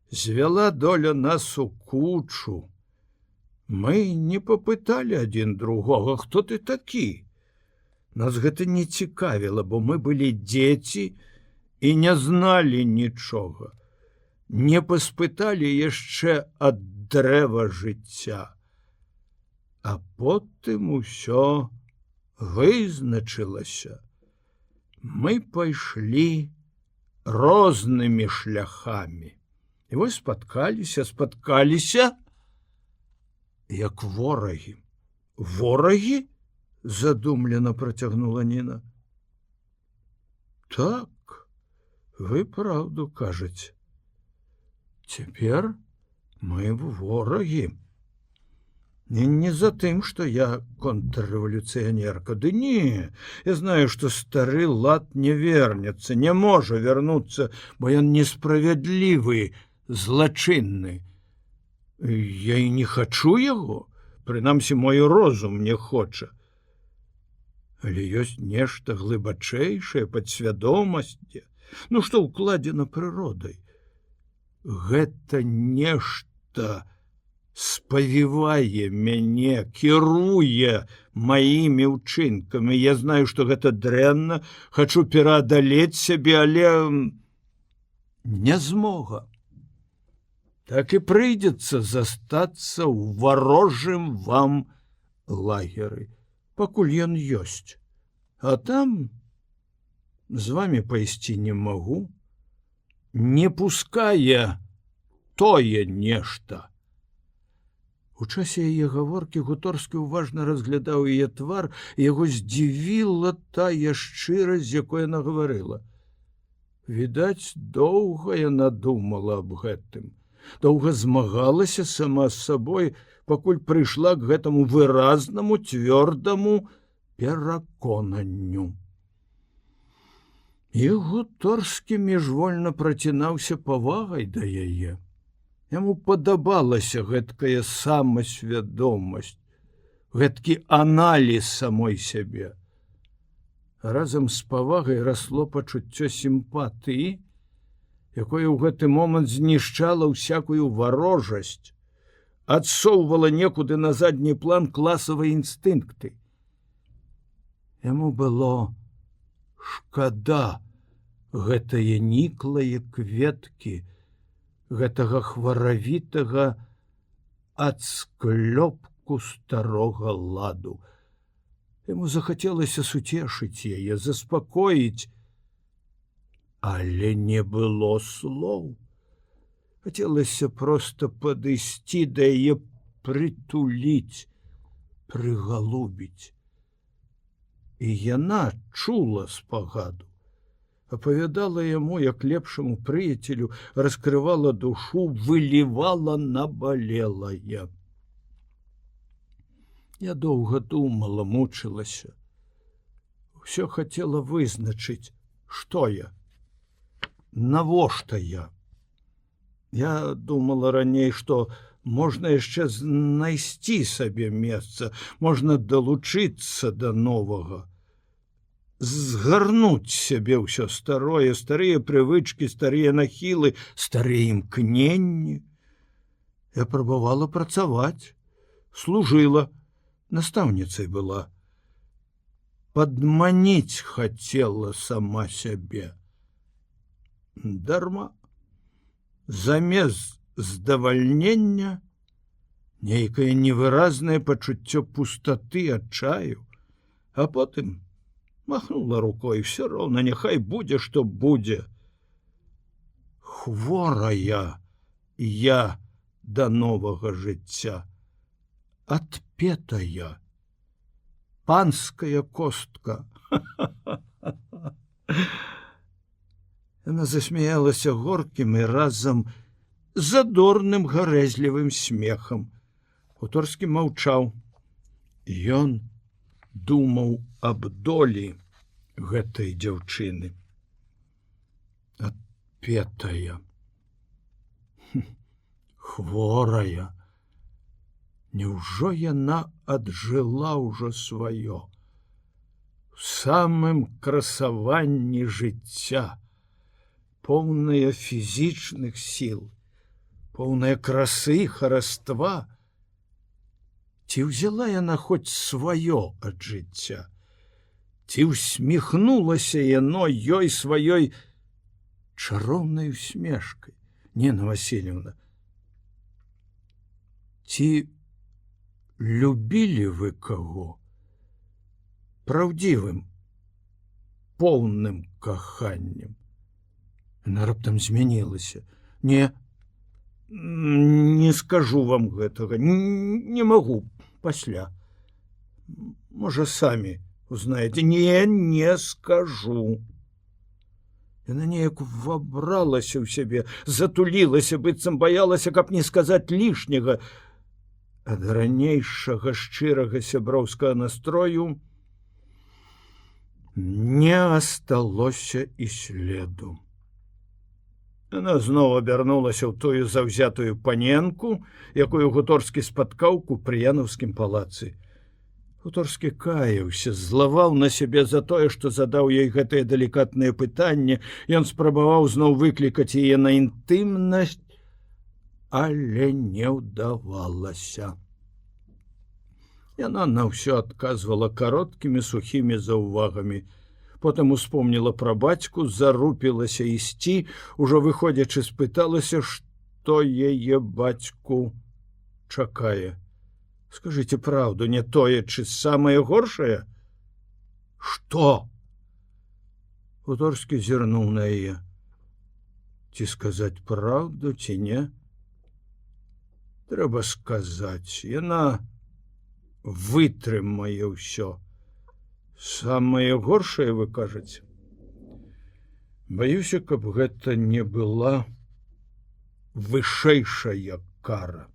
Звяла доля нас у кучу. Мы не папыталі адзін другога, хто ты такі. Нас гэта не цікавіла, бо мы былі дзеці і не зналі нічога. Не паспыталі яшчэ ад дрэва жыцця. А потым усё вызначылася. Мы пайшлі рознымі шляхамі. І вось спаткаліся, як ворагі. Ворагі? Задумлена працягнула Ніна. Так, вы праўду кажаце. Цяпер Мы ворагі. Не за тым, што я контррэвалюцыянерка. Ды не, я знаю, што стары лад не вернецца, не можа вярнуцца, бо ён несправядлівы, злачынны. Я і не хачу яго, прынамсі мой розум не хоча. Але ёсць нешта глыбачэйшае падсвядомасці, што ўкладзена прыродай. Гэта нешта спавівае мяне, кіруе маімі ўчынкамі. Я знаю, што гэта дрэнна, хачу пераадалець сябе, але не змога. Так і прыйдзецца застацца ў варожым вам лагеры, пакуль ён ёсць. А там з вамі пайсці не магу. Не пускае тое нешта. У часе яе гаворкі Гуторскі уважна разглядаў яе твар, і яго здзівіла тая шчырасць, з якой яна гаварыла. Відаць, доўга яна думала аб гэтым, доўга змагалася сама з сабой, пакуль прыйшла к гэтаму выразнаму, цвёрдаму пераконанню. І Гуторскі міжвольна працінаўся павагай да яе. Яму падабалася гэткая самасвядомасць, гэткі аналіз самой сябе. Разам з павагай расло пачуццё сімпатыі, якое ў гэты момант знішчала ўсякую варожасць, адсоўвала некуды на задні план класавыя інстынкты. Яму было шкада гэтае ніклае кветкі, гэтага хваравітага адсклёпку старога ладу. Яму захацелася суцешыць яе, заспакоіць, але не было слоў. Хацелася проста падысці да яе, прытуліць, прыгалубіць. І яна чула спагаду, апавядала яму, як лепшаму прыяцелю, раскрывала душу, вылівала набалелае. Я доўга думала, мучылася. Усё хацела вызначыць, што я, навошта я. Я думала раней, што можна яшчэ знайсці сабе месца, можна далучыцца да новага, згарнуць сябе ўсё старое, старыя прывычкі, старыя нахілы, старыя імкненні. Я прабавала працаваць, служыла, настаўніцай была. Падманіць хацела сама сябе. Дарма. Замест здавальнення нейкае невыразнае пачуццё пустаты, адчаю, а потым махнула рукой, все роўна, няхай будзе, што будзе. Хворая я да новага жыцця, адпетая, панская костка. Яна засмяялася горкім і разам задорным гарэзлівым смехам. Гуторскі маўчаў. Ён думаў аб долі гэтай дзяўчыны. Адпетая, хворая. Няўжо яна аджыла ўжо сваё? У самым красаванні жыцця, поўная фізічных сіл, поўная красы, хараства. Ці ўзяла яна хоць сваё ад жыцця? Ці ўсміхнулася яно ёй сваёй чароўнай усмешкай? Нена Васильевна, ці любілі вы каго праўдзівым, поўным каханнем? Яна раптам змянілася. Не скажу вам гэтага, не магу пасля. Можа, самі узнаеце. Не скажу. Яна неяк вабралася ў сябе, затулілася, быццам баялася, каб не сказаць лішняга. Ад ранейшага шчырага сяброўскага настрою не асталося і следу. Яна зноў абярнулася ў тую заўзятую паненку, якую Гуторскі спаткаў у Купрыянаўскім палацы. Гуторскі каяўся, злаваў на сябе за тое, што задаў ёй гэтае далікатнае пытанне. Ён спрабаваў зноў выклікаць яе на інтымнасць, але не ўдавалася. Яна на ўсё адказвала кароткімі сухімі заўвагамі. Потым успомніла пра бацьку, зарупілася ісці, ужо выходзячы спыталася, што яе бацьку чакае. Скажыце праўду, не тое, чы самае горшае? Што? Гуторскі зірнуў на яе. Ці сказаць праўду, ці не? Трэба сказаць, яна вытрымае ўсё. Самае горшае, вы кажаце? Баюся, каб гэта не была вышэйшая кара.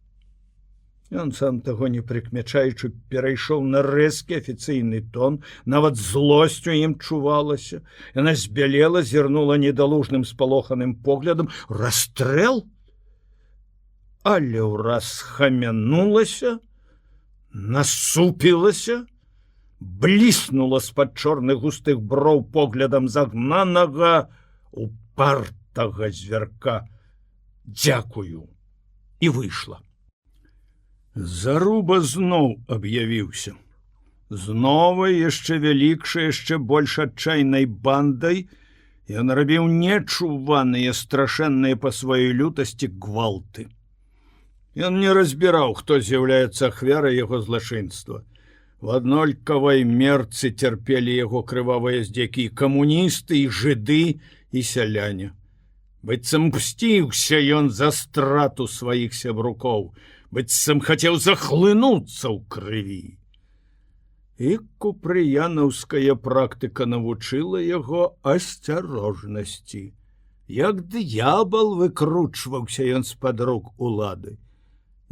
Ён, сам таго не прыкмячаючы, перайшоў на рэзкі афіцыйны тон, нават злосць у ім чувалася. Яна збялела, зірнула недалужным спалоханым поглядам. Расстрэл? Але ўраз схамянулася, насупілася, бліснула з-пад чорных густых броў поглядам загнанага, упартага звярка. Дзякую. І выйшла. Заруба зноў аб'явіўся. З новай, яшчэ вялікшай, яшчэ больш адчайнай бандай ён рабіў нечуваныя, страшэнныя па сваёй лютасці гвалты. Ён не разбіраў, хто з'яўляецца ахвярай яго злачынства. В аднолькавай мерцы цярпелі яго крывавыя здзекі і камуністы, і жыды, і сяляне. Быццам мсціўся ён за страту сваіх сябрукоў, быццам хацеў захлынуцца ў крыві. І купрыянаўская практыка навучыла яго асцярожнасці. Як д'ябал выкручваўся ён з-пад рук улады.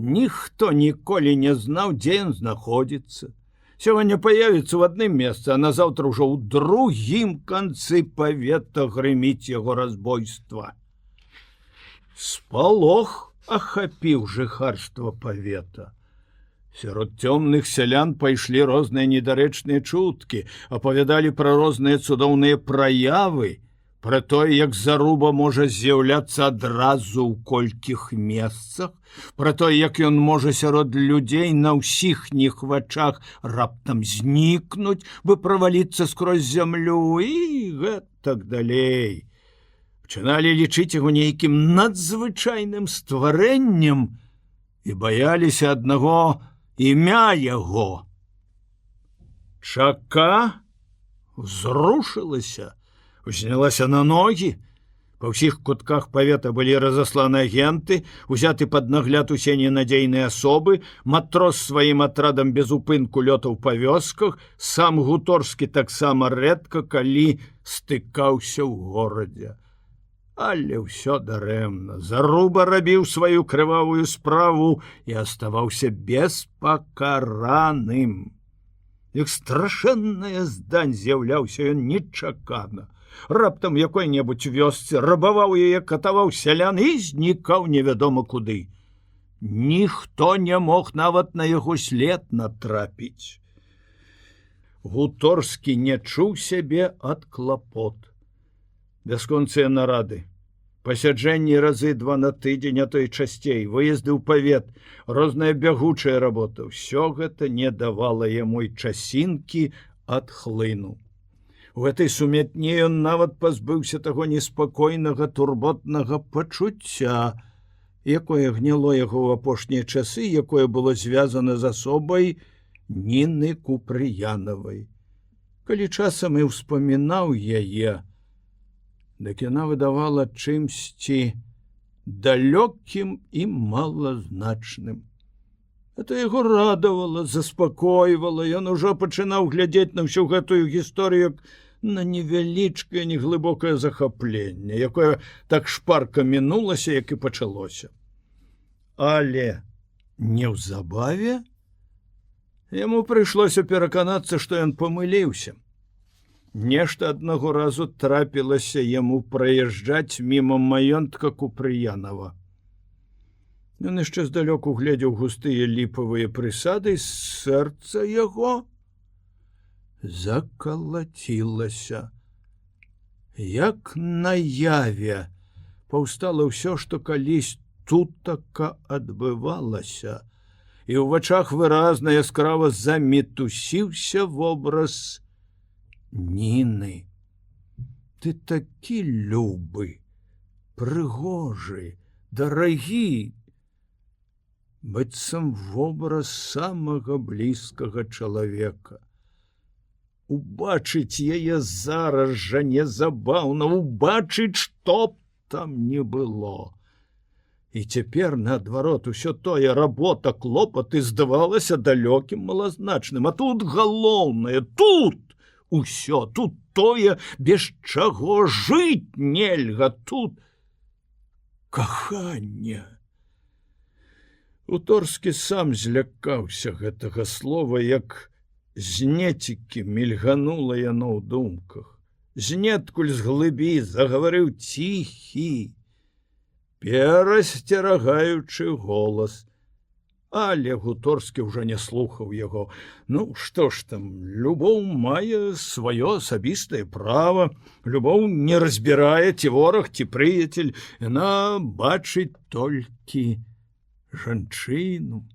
Ніхто ніколі не знаў, дзе ён знаходзіцца. Сёння появіцца ў адным месцы, а назаўтра ўжо ў другім канцы павета грыміць яго разбойства. Спалох ахапіў жыхарства павета. Сярод цёмных сялян пайшлі розныя недарэчныя чуткі, апавядалі пра розныя цудоўныя праявы, пра тое, як заруба можа з'яўляцца адразу ў колькіх месцах, пра тое, як ён можа сярод людзей на ўсіхніх вачах раптам знікнуць, бы праваліцца скрозь зямлю і гэтак далей. Пачыналі лічыць яго нейкім надзвычайным стварэннем і баяліся аднаго імя яго. Чака зрушылася, узнялася на ногі. Па ўсіх кутках павета былі разасланы агенты, узяты пад нагляд усе ненадзейныя асобы, матрос сваім атрадам без упынку лётаў па вёсках, сам Гуторскі таксама рэдка калі стыкаўся ў горадзе. Але ўсё дарэмна. Заруба рабіў сваю крывавую справу і аставаўся беспакараным. Як страшэнная здань з'яўляўся ён нечакана. Раптам якой-небудзь вёсцы рабаваў яе, катаваў сялян і знікаў невядома куды. Ніхто не мог нават на яго след натрапіць. Гуторскі не чуў сябе ад клапот. Бясконцыя нарады, пасяджэнні разы 2 на тыдзень, а то і часцей, выезды ў павет, розная бягучая работа. Усё гэта не давала яму і часінкі ад хлыну. У гэтай сумятні ён нават пазбыўся таго неспакойнага турботнага пачуцця, якое гняло яго ў апошнія часы, якое было звязана з асобай Ніны Купрыянавай. Калі часам і ўспамінаў яе, дык яна выдавала чымсьці далёкім і малазначным. Это яго радавала, заспакойвала. Ён ужо пачынаў глядзець на ўсю гэтую гісторыю на невялічкае неглыбокае захапленне, якое так шпарка мінулася, як і пачалося. Але неўзабаве яму прыйшлося пераканацца, што ён памыліўся. Нешта аднаго разу трапілася яму праязджаць міма маёнтка Купрыянова. Ён яшчэ здалёку глядзеў густыя ліпавыя прысады, сэрца яго закалацілася. Як наяве паўстала ўсё, што калісь тутака адбывалася, і ў вачах выразна яскрава замітусіўся вобраз Ніны. Ты такі любы, прыгожы, дарагі, быццам вобраз самага блізкага чалавека. Убачыць яе зараз жа незабаўна, убачыць, што б там не было. І цяпер, наадварот, усё тое работа, клопаты здавалася далёкім, малазначным. А тут галоўнае, тут усё, тут тое, без чаго жыць нельга, тут каханне. Уторскі сам злякаўся гэтага слова, як знецікі мільганула яно ў думках. Знеткуль з глыбі загаварыў ціхі, перасцерагаючы голас. Але Гуторскі ўжо не слухаў яго. Ну, што ж там, любоў мае сваё асабістае права, любоў не разбірае, ці вораг, ці прыяцель, яна бачыць толькі жанчыну,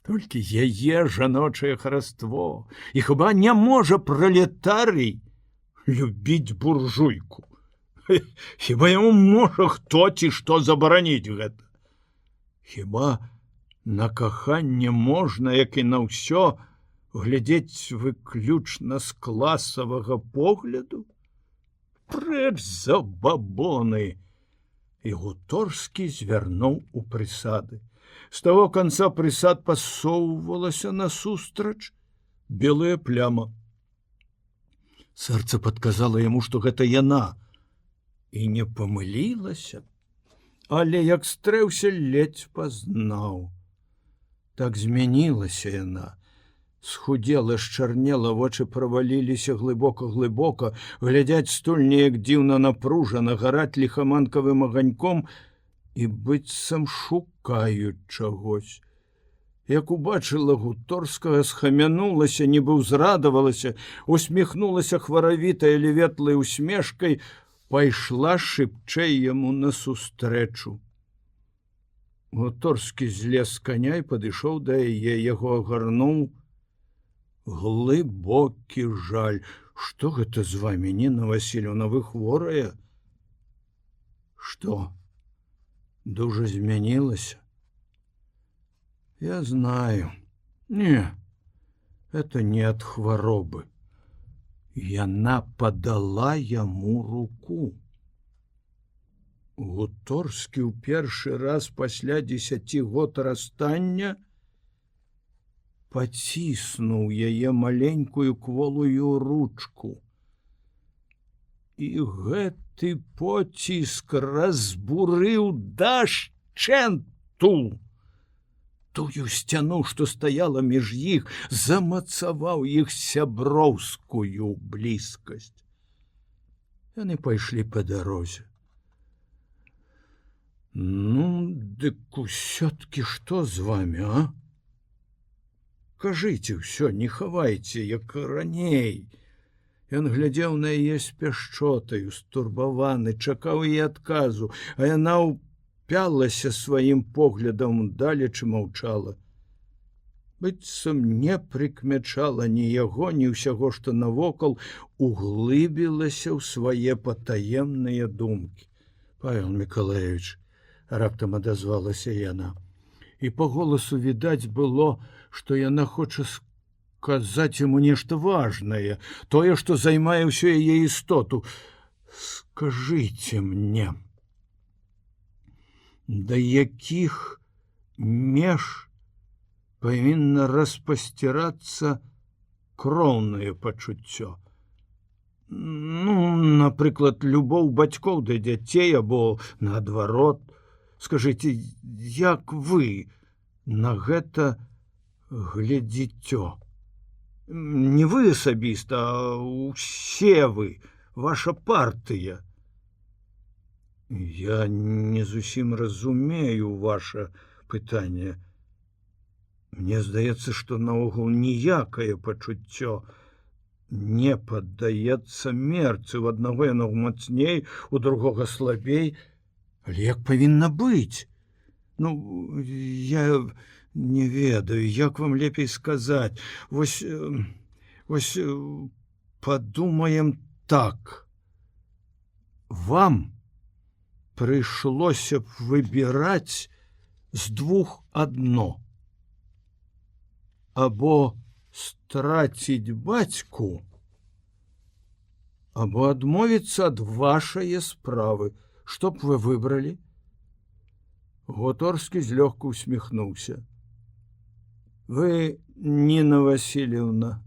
толькі яе жаночае хараство. І хіба не можа пралетарый любіць буржуйку? Хіба яму можа хто ці што забараніць гэта? Хіба на каханне можна, як і на ўсё, глядзець выключна з класавага погляду? Прэч забабоны! І Гуторскі звярнуў у прысады. З таго канца прысад пасоўвалася насустрач белая пляма. Сэрца падказала яму, што гэта яна, і не памылілася, але як стрэўся, ледзь пазнаў. Так змянілася яна. Схудзела, счарнела, вочы праваліліся глыбока-глыбока, глядяць столь неяк дзіўна напружана, гараць ліхаманкавым аганьком і быццам шукаюць чагось. Як убачыла Гуторскага, схамянулася, нібы ўзрадавалася, усміхнулася хваравітай леветлай усмешкай, пайшла шыбчэй яму насустрэчу. Гуторскі злез з каня і падышоў да яе, яго агарнуў глыбокі жаль. Што гэта з вамі, Ніна Васильевна, вы хворая? Што? Дужа змянілася? Я знаю. Не, это не от хваробы. Яна падала яму руку. Гуторскі ў першы раз пасля 10 год расстання паціснуў яе маленькую кволую ручку. І гэты поціск разбурыў дашчэнту. Тую сцяну, што стаяла між іх, замацаваў іх сяброўскую блізкасць. Яны пайшлі па дарозе. Ну, дык усё-ткі што з вамі, а? Кажыце ўсё, не хавайце, як раней. Ён глядзеў на яе з пяшчотаю, стурбаваны, чакаў яе адказу, а яна ўпялася сваім поглядам, далечы маўчала. Быццам не прыкмячала ні яго, ні ўсяго, што навокал, углыбілася ў свае патаемныя думкі. Павел Миколаевич, раптам адазвалася яна. І по голасу відаць было, што яна хоча сказаць яму нешта важнае, тое, што займае ўсю яе істоту. Скажыце мне, да якіх меж павінна распасцірацца кроўнае пачуццё? Напрыклад, любоў бацькоў да дзяцей або наадварот. Скажыце, як вы на гэта глядзіце? Не вы асабіста, а усе вы, ваша партыя. Я не зусім разумею ваше пытанне. Мне здаецца, што наогул ніякае пачуццё не паддаецца мерцы. У аднаго яно мацней, у другога слабей. Але як павінна быць? Я не ведаю, як вам лепей сказаць. Вось падумаем так. Вам прыйшлося б выбіраць з двух адно. Або страціць бацьку, або адмовіцца ад вашае справы. Што б вы выбралі? Гуторскі злёгку усміхнуўся. Вы, Ніна Васильевна,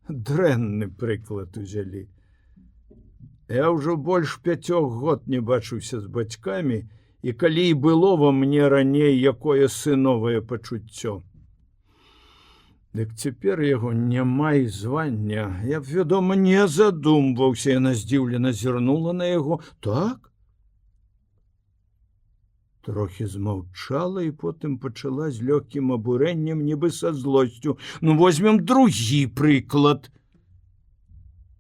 дрэнны прыклад узялі. Я ўжо больш 5 год не бачыўся з бацькамі, і калі і было во мне раней якое сыновае пачуццё. Дык цяпер яго няма і звання. Я б, вядома, не задумваўся. Яна здзіўлена зірнула на яго. Так? Трохі змаўчала і потым пачала з лёгкім абурэннем, нібы са злосцю. Возьмем другі прыклад.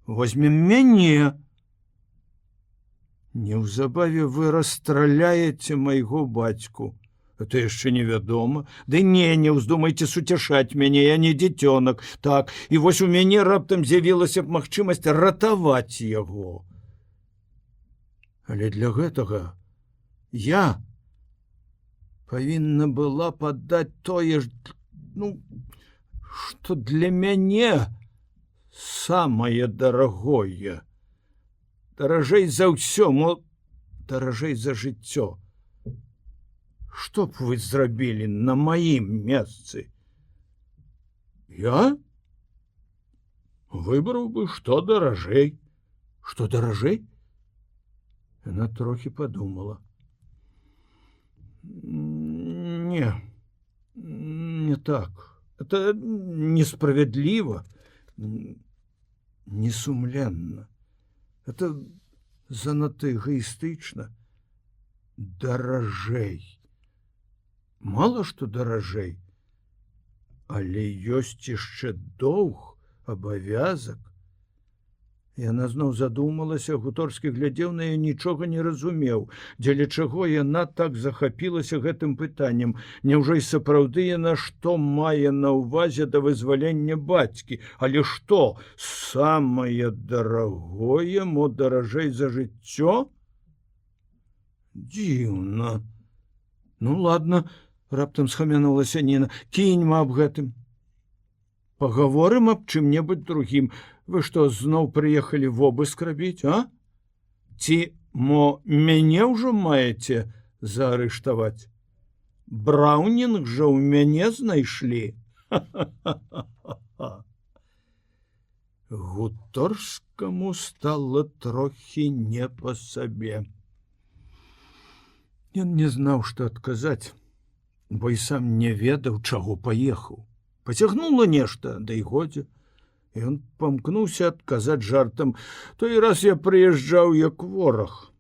Возьмем мяне. Неўзабаве вы расстраляеце майго бацьку. Это яшчэ невядома. Ды не ўздумайце суцяшаць мяне, я не дзіцёнак. Так, і вось у мяне раптам з'явілася б магчымасць ратаваць яго. Але для гэтага я павінна была паддаць тое ж, што для мяне самае дарагое. Даражэй за ўсё, даражэй за жыццё. Што б вы зрабілі на маім месцы? Я выбраў бы, што даражэй. Што даражэй? Яна трохі падумала. Не так. Это несправядліва, несумленна. Это занадта эгоістычна. Даражэй. Мала што даражэй, але ёсць яшчэ доўг, абавязак. Яна зноў задумалася, Гуторскі глядзеў на яе, нічога не разумеў, дзеля чаго яна так захапілася гэтым пытаннем. Няўжо і сапраўды яна што мае на ўвазе да вызвалення бацькі? Але што, самае дарагое мо даражэй за жыццё? Дзіўна. Ладно, раптам схамянулася Ніна, кіньма аб гэтым. Пагаворым аб чым-небудзь другім. Вы што, зноў прыехалі вобыск рабіць, а? Ці мо мяне ўжо маеце заарыштаваць? Браўнінг жа ў мяне знайшлі. Гуторскаму стала трохі не па сабе. Ён не знаў, што адказаць, бо і сам не ведаў, чаго паехаў. Пацягнула нешта, да і годзе. Ён памкнуўся адказаць жартам. Той раз я прыязджаў як вораг.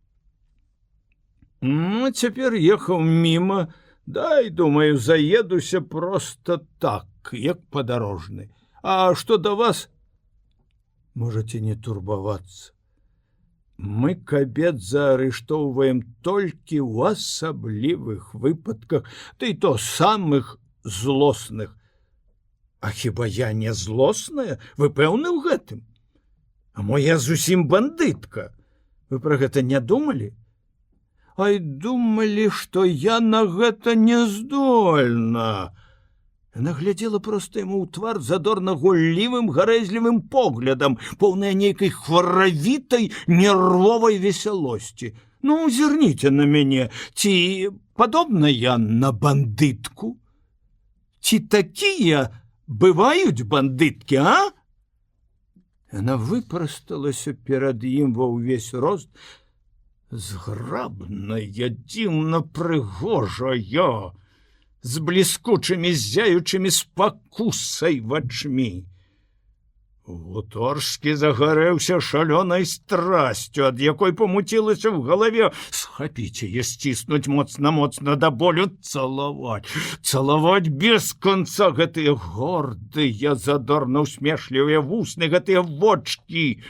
Цяпер ехаў міма, дай, думаю, заедуся проста так, як падарожны. А што да вас? Можаце не турбавацца. Мы кабет заарыштоўваем толькі ў асаблівых выпадках, ды то самых злосных. А хіба я не злосная? Вы пэўны ў гэтым? А мо я зусім бандытка? Вы пра гэта не думалі? Ай, думалі, што я на гэта не здольна. Яна глядзела проста яму ў твар задорна-гуллівым, гарэзлівым поглядам, поўная нейкай хваравітай, нервовай весялосці. Зірніце на мяне, ці падобна я на бандытку? Ці такія бываюць бандыткі, а? Яна выпрасталася перад ім ва ўвесь рост, зграбная, дзіўна прыгожая, з бліскучымі ззяючымі спакусай вачмі. Гуторскі загарэўся шалёнай страсцю, ад якой памуцілася ў галаве. Схапіць яе, сціснуць моцна-моцна да болю, цалаваць без канца гэтыя гордыя, задорна усмешлівыя вусны, гэтыя вочкі.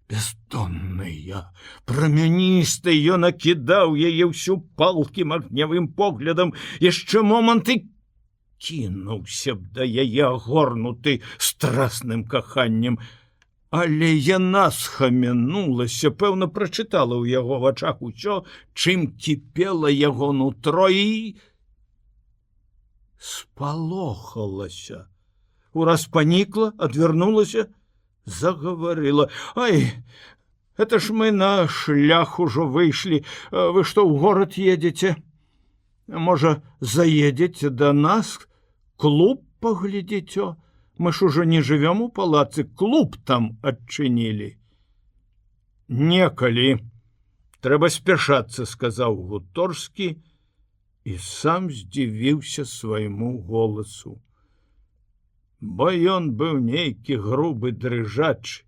Бяздонныя, прамяністыя, ён накідаў яе ўсю палкім агнявым поглядам. Яшчэ момант і кінуўся б да яе, агорнуты страсным каханнем. Але яна схамянулася, пэўна, прачытала ў яго вачах усё, чым кіпела яго нутро, і спалохалася. Ураз панікла, адвярнулася, загаварыла. Ай, это ж мы на шлях ужо выйшлі. Вы што, ў горад едзеце? Можа, заедзеце да нас? Клуб паглядзіце? Мы ж ужо не жывём у палацы, клуб там адчынілі. Некалі. Трэба спяшацца, сказаў Гуторскі, і сам здзівіўся свайму голасу. Бо ён быў нейкі грубы, дрыжачы.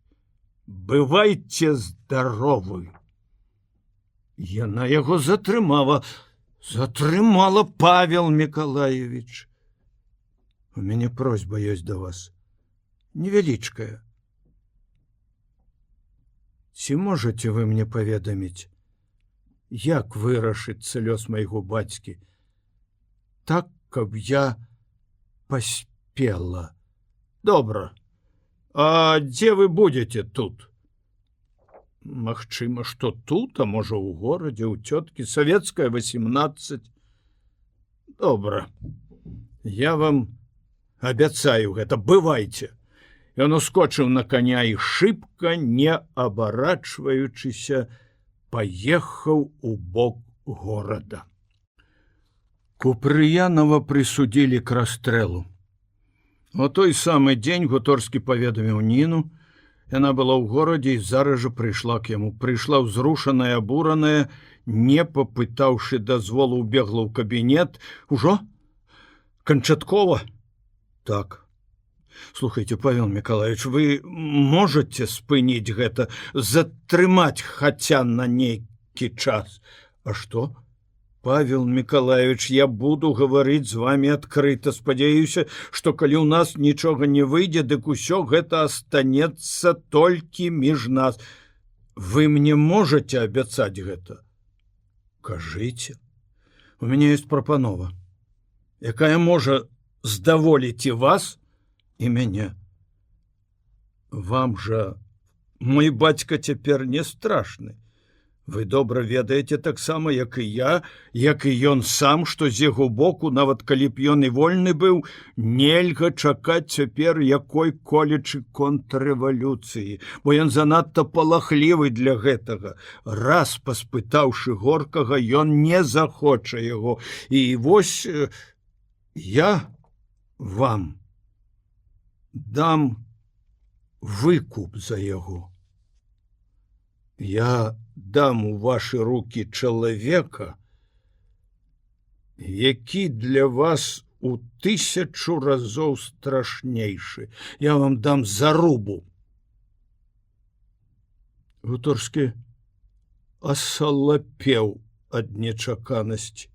Бывайце здаровы. Яна яго затрымала. Затрымала, Павел Миколаевич. У мяне просьба ёсць да вас. Невялічкая. Ці можаце вы мне паведаміць, як вырашыцца лёс майго бацькі? Так, каб я паспела. Добра. А дзе вы будете тут? Магчыма, што тут, а можа ў горадзе, у цёткі Савецкая, 18. Добра. Я вам абяцаю гэта, бывайце. Ён ускочыў на коня і шыбка, не абарачваючыся, паехаў у бок горада. Купрыянова прысудзілі к расстрэлу. У той самы дзень Гуторскі паведаміў Ніну. Яна была ў горадзе і зараз жа прыйшла к яму. Прыйшла ўзрушаная, абураная, не папытаўшы дазволу, убегла ў кабінет. Ужо? Канчаткова? Так. Слухайте, Павел Миколаевич, вы можете спыніць гэта, затрымаць хаця на нейкі час? А што? Павел Миколаевич, я буду гаварыць з вами адкрыта. Спадзяюся, што калі ў нас нічога не выйдзе, дык усё гэта астанецца толькі між нас. Вы мне можете абяцаць гэта? Кажыце. У мяне ёсць прапанова, якая можа здаволіць і вас, і мяне. Вам жа мой бацька цяпер не страшны. Вы добра ведаеце таксама, як і я, як і ён сам, што з яго боку, нават калі б ён і вольны быў, нельга чакаць цяпер якой-колечы контррэвалюцыі, бо ён занадта палахлівы для гэтага. Раз паспытаўшы Горкага, ён не захоча яго. І вось я вам дам выкуп за яго. Я дам у ваши руки чалавека, які для вас у 1000 разоў страшнейшы. Я вам дам зарубу. Гуторскі асалапеў ад нечаканасці.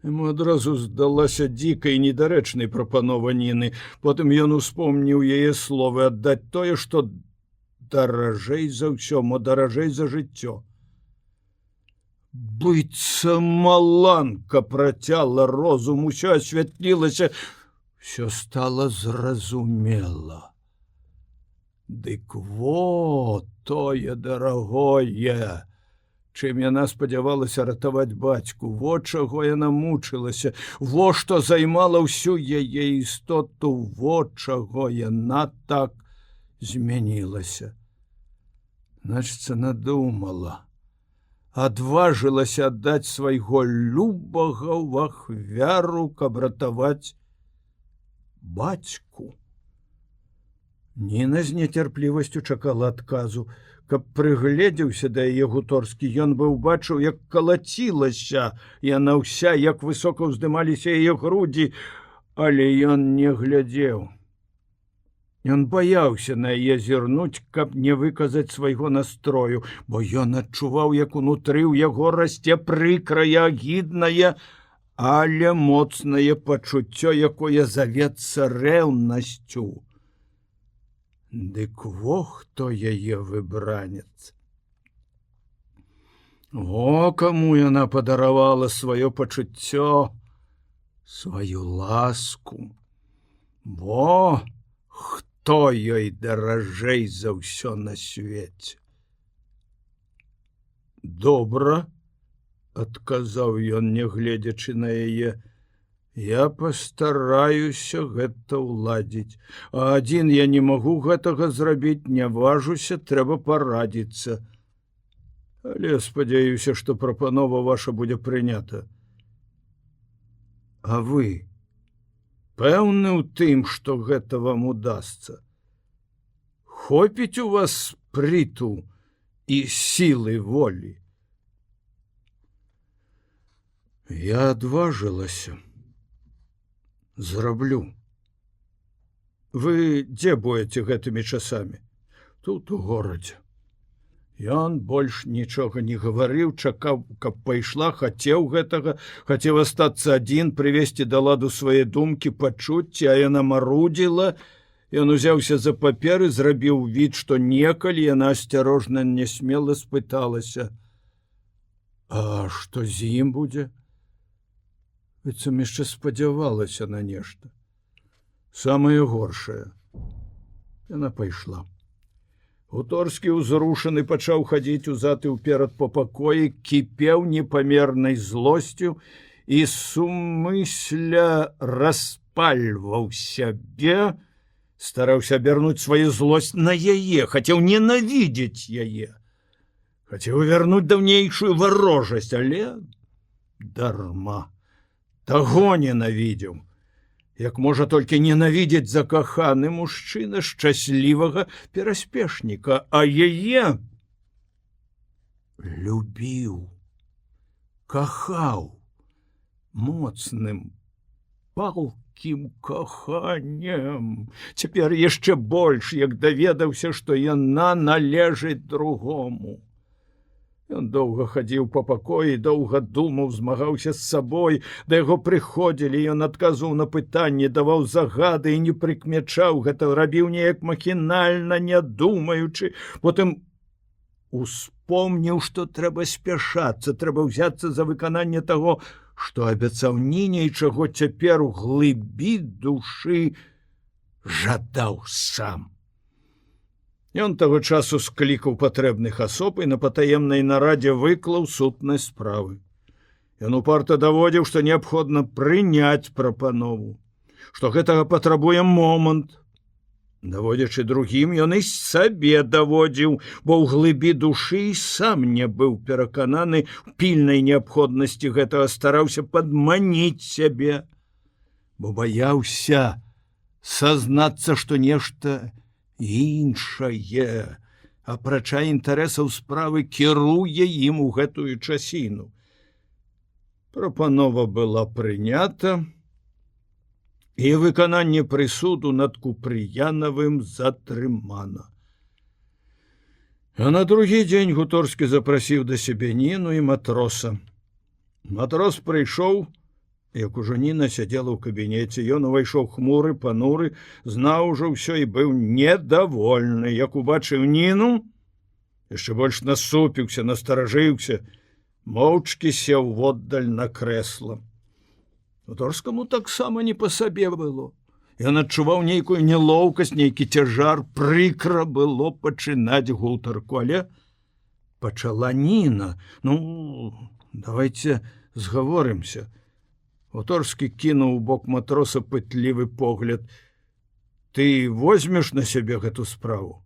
Яму адразу здалася дзікай і недарэчнай прапанова Ніны. Потым ён успомніў яе словы аддаць тое, што даражэй за ўсё, мо даражэй за жыццё. Быццам маланка працяла розум, усё асвятлілася, всё стала зразумела. Дык во тое дарагое, чым яна спадзявалася ратаваць бацьку, во чаго яна мучылася, во што займала ўсю яе істоту, во чаго яна так змянілася. Значыцца, надумала, адважылася аддаць свайго любага ў ахвяру, каб ратаваць бацьку. Ніна з нецярплівасцю чакала адказу. Каб прыгледзеўся да яе Гуторскі, ён бы ўбачыў, як калацілася яна ўся, як высока ўздымаліся яе грудзі, але ён не глядзеў. Ён баяўся на яе зірнуць, каб не выказаць свайго настрою, бо ён адчуваў, як унутры ў яго расце прыкрае, агіднае, але моцнае пачуццё, якое завецца рэўнасцю. Дык во хто яе выбранец. О, каму яна падаравала сваё пачуццё, сваю ласку. Во хто ёй даражэй за ўсё на свеце. Добра, адказаў ён, не гледзячы на яе, я пастараюся гэта ўладзіць. А адзін я не магу гэтага зрабіць, не важуся, трэба парадзіцца. Але спадзяюся, што прапанова ваша будзе прынята. А вы пэўны ў тым, што гэта вам удасца? Хопіць у вас спрыту і сілы волі? Я адважылася. Зраблю. Вы дзе будзеце гэтымі часамі? Тут у горадзе. Ён больш нічога не гаварыў, чакаў, каб пайшла, хацеў гэтага, хацеў астацца адзін, прывесці да ладу свае думкі, пачуцці, а яна марудзіла. Ён узяўся за паперы, зрабіў від, што некалі, яна асцярожна, нясмела спыталася: а што з ім будзе? Быццам яшчэ спадзявалася на нешта. Самае горшае. Яна пайшла. Гуторскі ўзрушаны пачаў хадзіць узад і ўперад па пакоі, кіпеў непамернай злосцю і сумысля распальваў сябе, стараўся абярнуць сваю злосць на яе, хацеў ненавідзець яе, хацеў вярнуць даўнейшую варожасць, але дарма. Таго ненавідзеў, як можа толькі ненавідзець закаханы мужчына, шчаслівага пераспешніка, а яе любіў, кахаў моцным, палкім каханнем. Цяпер яшчэ больш, як даведаўся, што яна належыць другому. Ён доўга хадзіў па пакоі, доўга думаў, змагаўся з сабой, да яго прыходзілі, ён адказваў на пытанні, даваў загады і не прыкмячаў гэта, рабіў неяк махінальна, не думаючы. Потым успомніў, што трэба спяшацца, трэба ўзяцца за выкананне таго, што абяцаў Ніне і чаго цяпер у глыбі душы жадаў сам. Ён таго часу склікаў патрэбных асоб і на патаемнай нарадзе выклаў сутнасць справы. Ён упарта даводзіў, што неабходна прыняць прапанову, што гэтага патрабуе момант. Даводзячы другім, ён і сабе даводзіў, бо ў глыбі душы і сам не быў перакананы ў пільнай неабходнасці гэтага, стараўся падманіць сябе, бо баяўся сазнацца, што нешта іншае, апрача інтарэсаў справы, кіруе ім у гэтую часіну. Прапанова была прынята, і выкананне прысуду над Купрыянавым затрымана. А на другі дзень Гуторскі запрасіў да сябе Ніну і матроса. Матрос прыйшоў, як ужо Ніна сядзела ў кабінеце. Ён увайшоў хмуры, пануры, знаў ужо ўсё і быў недавольны. Як убачыў Ніну, яшчэ больш насупіўся, настаражыўся, моўчкі сеў воддаль на крэсла. Гуторскаму таксама не па сабе было. Ён адчуваў нейкую нелоўкасць, нейкі цяжар, прыкра было пачынаць гутарку, але пачала Ніна. Ну, давайте згаворымся. Гуторскі кінуў у бок матроса пытлівы погляд. Ты возьмеш на сябе гэту справу?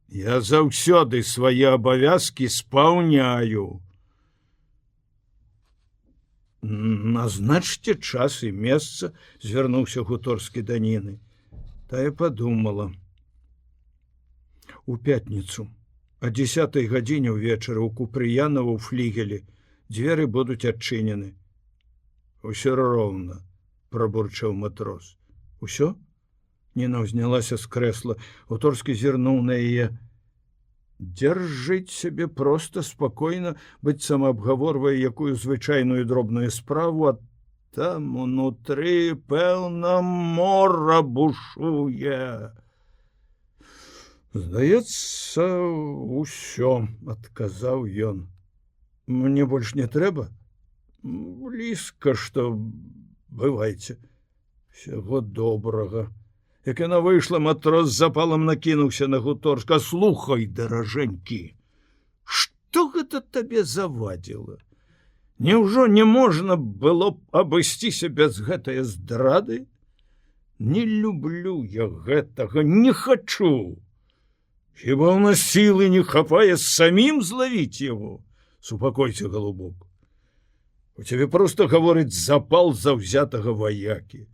Я заўсёды свае абавязкі спаўняю. Назначце час і месца, звярнуўся Гуторскі да Ніны. Тая падумала. У пятніцу о 10 гадзіне ўвечары ў Купрыянова ў флігелі дзверы будуць адчынены. Усё роўна, прабурчаў матрос. Усё? Ніна ўзнялася з крэсла. Гуторскі зірнуў на яе. Дзяржыць сябе проста спакойна, быццам абгаворвае якую звычайную дробную справу, а там унутры, пэўна, мора бушуе. Здаецца, усё, адказаў ён. Мне больш не трэба? Блізка, што бывайце. Всяго добрага. Як яна выйшла, матрос з запалам накінуўся на Гуторска. Слухай, даражэнькі, што гэта табе завадзіла? Няўжо не можна было б абысціся без гэтае здрады? Не люблю я гэтага, не хачу. Хіба ў нас сілы не хапае самім злавіць яго? Супакойся, голубок. У цябе проста гаворыць запал заўзятага ваякі.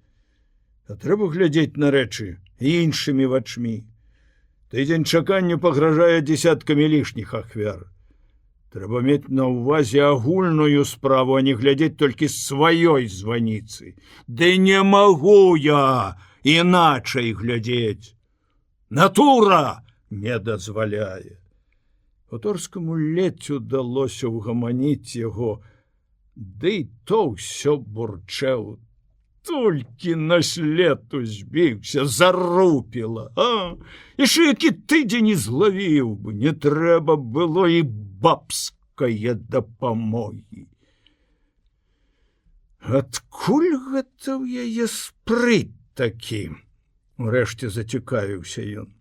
А трэба глядзець на рэчы іншымі вачмі. Тыдзень чакання пагражае дзесяткамі лішніх ахвяр. Трэба мець на ўвазе агульную справу, а не глядзець толькі з сваёй званіцы. Ды не магу я іначай глядзець. Натура не дазваляе. Гуторскаму ледзь удалося ўгаманіць яго, ды то ўсё бурчэў. Толькі на след узбіўся, зарупіла. Яшчэ які тыдзень не злавіў бы, не трэба было і бабскае дапамогі. Адкуль гэта ў яе спрыт такі? Урэшце зацікавіўся ён.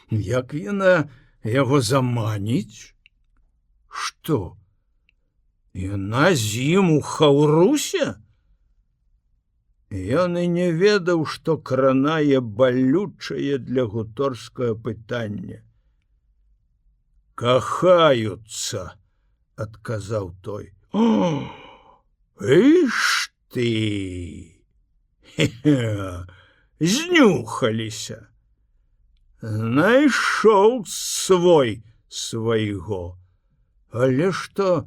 Як яна яго заманіць? Што? Яна з ім у хаўрусе? Ён і не ведаў, што кранае балючае для Гуторскага пытанне. Кахаюцца, адказаў той. О, іш ты! Знюхаліся. Знайшоў свой свайго. Але што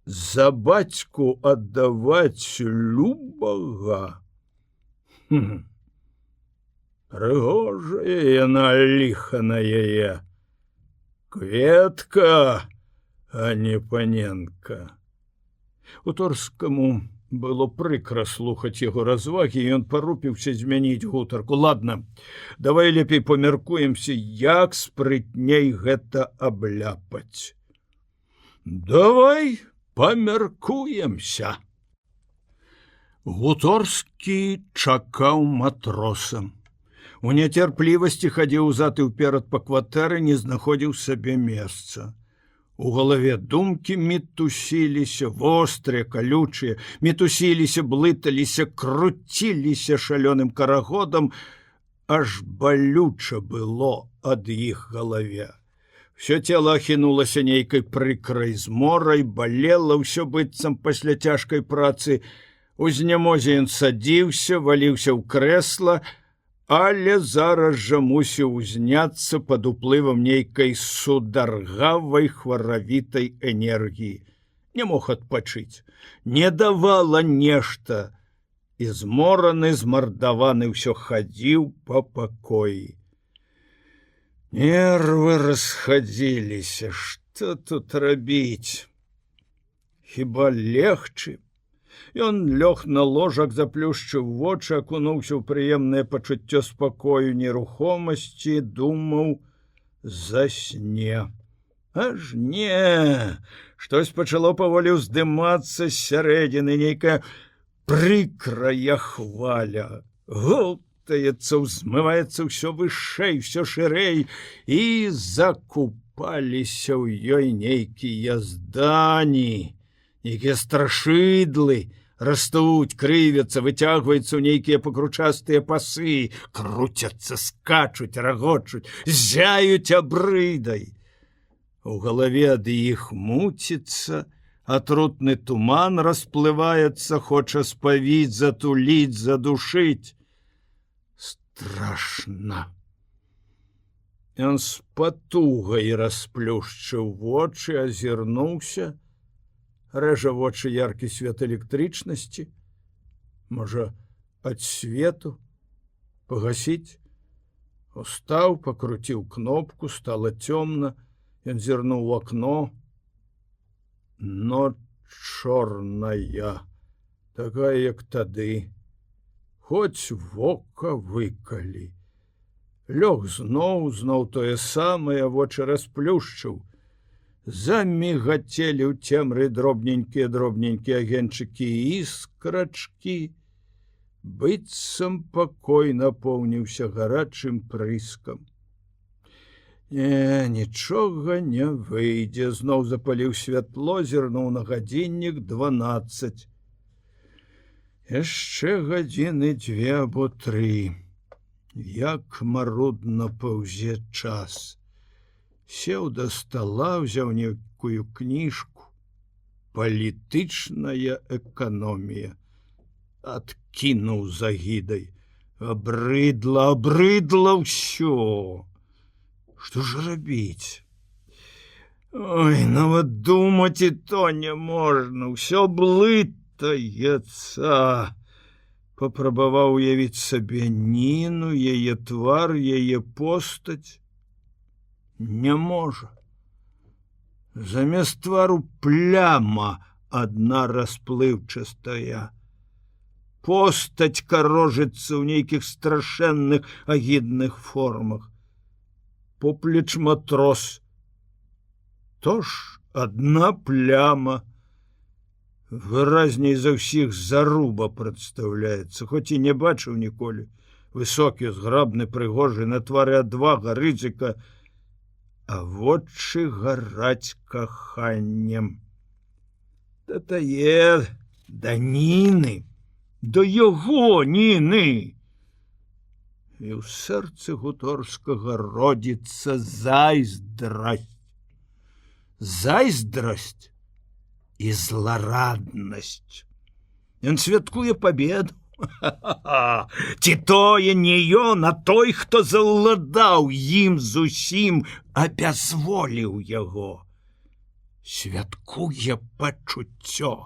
за бацьку аддаваць любага? Прыгожая яна ліха на яе. Кветка, а не паненка. Гуторскаму было прыкра слухаць яго развагі, і ён парупіўся змяніць гутарку. Ладно, давай лепей памяркуемся, як спрытней гэта абляпаць. Давай памяркуемся. Гуторскі чакаў матроса. У няцярплівасці хадзіў узад і ўперад па кватэры, не знаходзіў сабе месца. У галаве думкі мітусіліся, вострыя, калючыя, мітусіліся, блыталіся, круціліся шалёным карагодам, аж балюча было ад іх галаве. Всё цела ахінулася нейкай прыкрай зморай, балела ўсё быццам пасля цяжкай працы. У знямозе ён садзіўся, валіўся ў крэсла, але зараз жа мусіў узняцца пад уплывам нейкай сударгавай хваравітай энергіі. Не мог адпачыць, не давала нешта, і змораны, змардаваны ўсё хадзіў па пакоі. Нервы расхадзіліся, што тут рабіць? Хіба легчы? Ён лёг на ложак, заплюшчыў вочы, акунуўся ў прыемнае пачуццё спакою, нерухомасці, думаў, засне. Аж не, штось пачало паволі ўздымацца з сярэдзіны, нейкая прыкрая хваля. Гултаецца, ўзмываецца ўсё вышэй, усё шырэй, і закупаліся ў ёй нейкія здані, нейкія страшыдлы, растуць, крывяцца, выцягваюцца ў нейкія пакручастыя пасы, круцяцца, скачуць, рагочуць, зяюць абрыдай. У галаве ад іх муціцца, атрутны туман расплываецца, хоча спавіць, затуліць, задушыць. Страшна. Ён з патугай расплюшчыў вочы, азірнуўся, рэжа вочы яркі свет электрычнасці, можа, ад свету пагасіць. Устаў, пакруціў кнопку, стала цёмна, ён зірнуў у акно. Ноч чорная, такая, як тады, хоць вока выкалі. Лёг зноў тое самае, вочы расплюшчыў. Замігацелі ў цемры дробненькія агеньчыкі і іскрачкі. Быццам пакой напоўніўся гарачым прыскам. Нічога не выйдзе, зноў запаліў святло, зірнуў на гадзіннік 12. Яшчэ гадзіны 2 або 3. Як марудна паўзе час. Сеў да стала, ўзяў нейкую кніжку. Палітычная эканомія. Адкінуў з агідай. Абрыдла ўсё. Што ж рабіць? Ой, нават думаць і то не можна, ўсё блытаецца. Папрабаваў уявіць сабе Ніну, яе твар, яе постаць. Не можа. Замест твару пляма адна расплыўчастая. Постаць карожыцца ў нейкіх страшэнных агідных формах. Поплеч матрос. Тож адна пляма. Выразней за ўсіх Заруба прадстаўляецца, хоць і не бачыў ніколі. Высокі, зграбны, прыгожы, на твары адвага, рызыка, а вочы гараць каханнем. Да тае, да Ніны, да яго Ніны. І ў сэрцы Гуторскага родзіцца зайздрасць. Зайздрасць і злараднасць. Ён святкуе пабеду. Ці тое не ён, а той, хто заўладаў ім зусім, абязволіў яго. Святкуе пачуццё.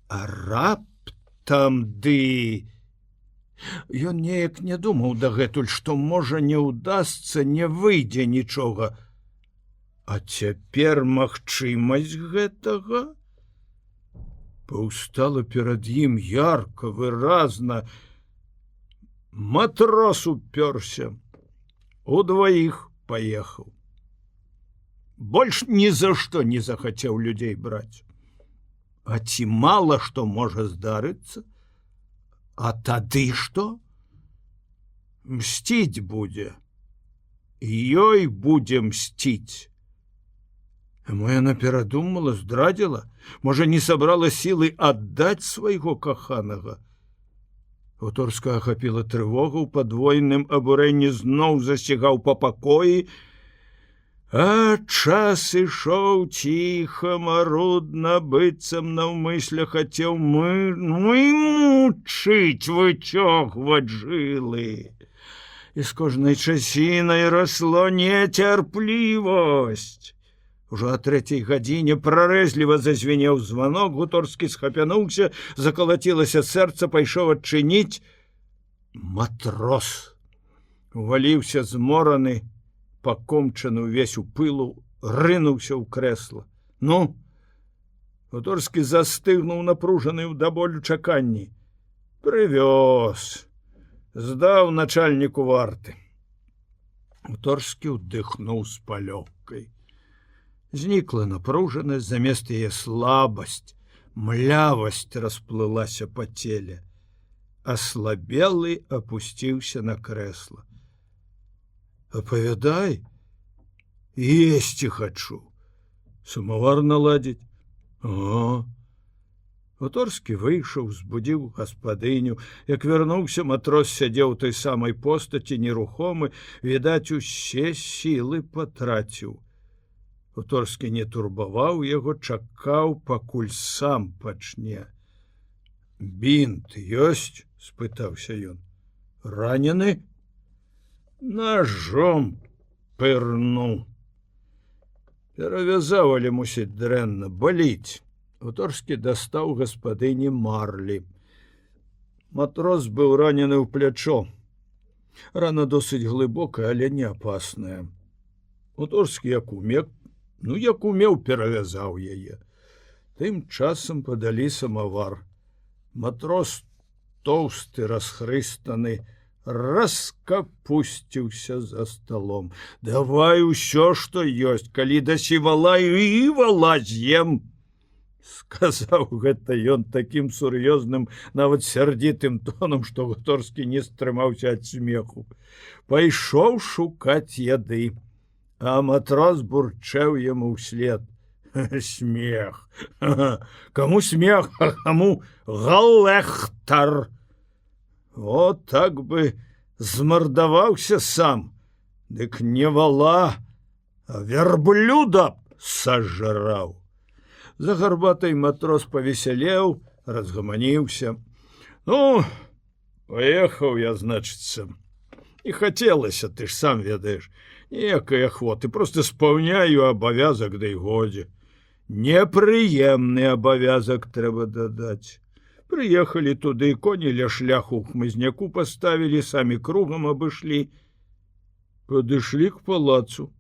А раптам Ён неяк не думаў дагэтуль, што можа не ўдасца, не выйдзе нічога. А цяпер магчымасць гэтага паўстала перад ім ярка, выразна. Матрос упёрся, удваіх паехаў. Больш ні за што не захацеў людзей браць. А ці мала што можа здарыцца? А тады што? Мсціць будзе. Ёй будзе мсціць. Мо яна перадумала, здрадзіла, можа, не сабрала сілы аддаць свайго каханага. Гуторскага ахапіла трывога, у падвойным абурэнні зноў засцігаў па пакоі, а час ішоў ціха, марудна, быццам наўмысля хацеў мучыць, выцёгваць жылы. І з кожнай часінай расло нецярплівасць. Ужо о 3 гадзіне прарэзліва зазвенеў званок, Гуторскі схапянуўся, закалацілася сэрца, пайшоў адчыніць. Матрос уваліўся змораны, пакомчаны ўвесь у пылу, рынуўся ў крэсла. Ну, Гуторскі застыгнуў напружаны ў да болю чаканні. Прывёз. Здаў начальніку варты. Гуторскі ўдыхнуў з палёгкай. Знікла напружанасць, замест яе слабасць, млявасць расплылася па целе. Аслабелы апусціўся на крэсла. Апавядай, есці хачу. Самавар наладзіць. О! Гуторскі выйшаў, збудзіў гаспадыню. Як вярнуўся, матрос сядзеў той самай постаці, нерухомы, відаць, усе сілы патраціў. Гуторскі не турбаваў яго, чакаў, пакуль сам пачне. Бінт ёсць? — спытаўся ён. Ранены? ножом пырнуў. Перавязаў, але, мусіць, дрэнна, баліць. Гуторскі дастаў гаспадыні марлі. Матрос быў ранены ў плячо. Рана досыць глыбокая, але не апасная. Гуторскі як умеў, перавязаў яе. Тым часам падалі самавар. Матрос, тоўсты, расхрыстаны, раскапусціўся за сталом. «Давай усё, што ёсць, калі дасі валаю, і вала з'ем!» Сказаў гэта ён такім сур'ёзным, нават сярдзітым тонам, што Гуторскі не стрымаўся ад смеху. Пайшоў шукаць яды, а матрос бурчэў яму ўслед. Смех. Каму смех, а каму галэхтар. О, так бы змардаваўся сам. Дык не вала, а вярблюда сажраў. За гарбатай матрос павесялеў, разгаманіўся. Ну, паехаў я, значыцца. І хацелася, ты ж сам ведаеш, ніякай ахвоты, проста спаўняю абавязак, ды і годзе. Непрыемны абавязак, трэба дадаць. Прыехалі туды, коні ля шляху ў хмызняку паставілі, самі кругам абышлі. Падышлі к палацу.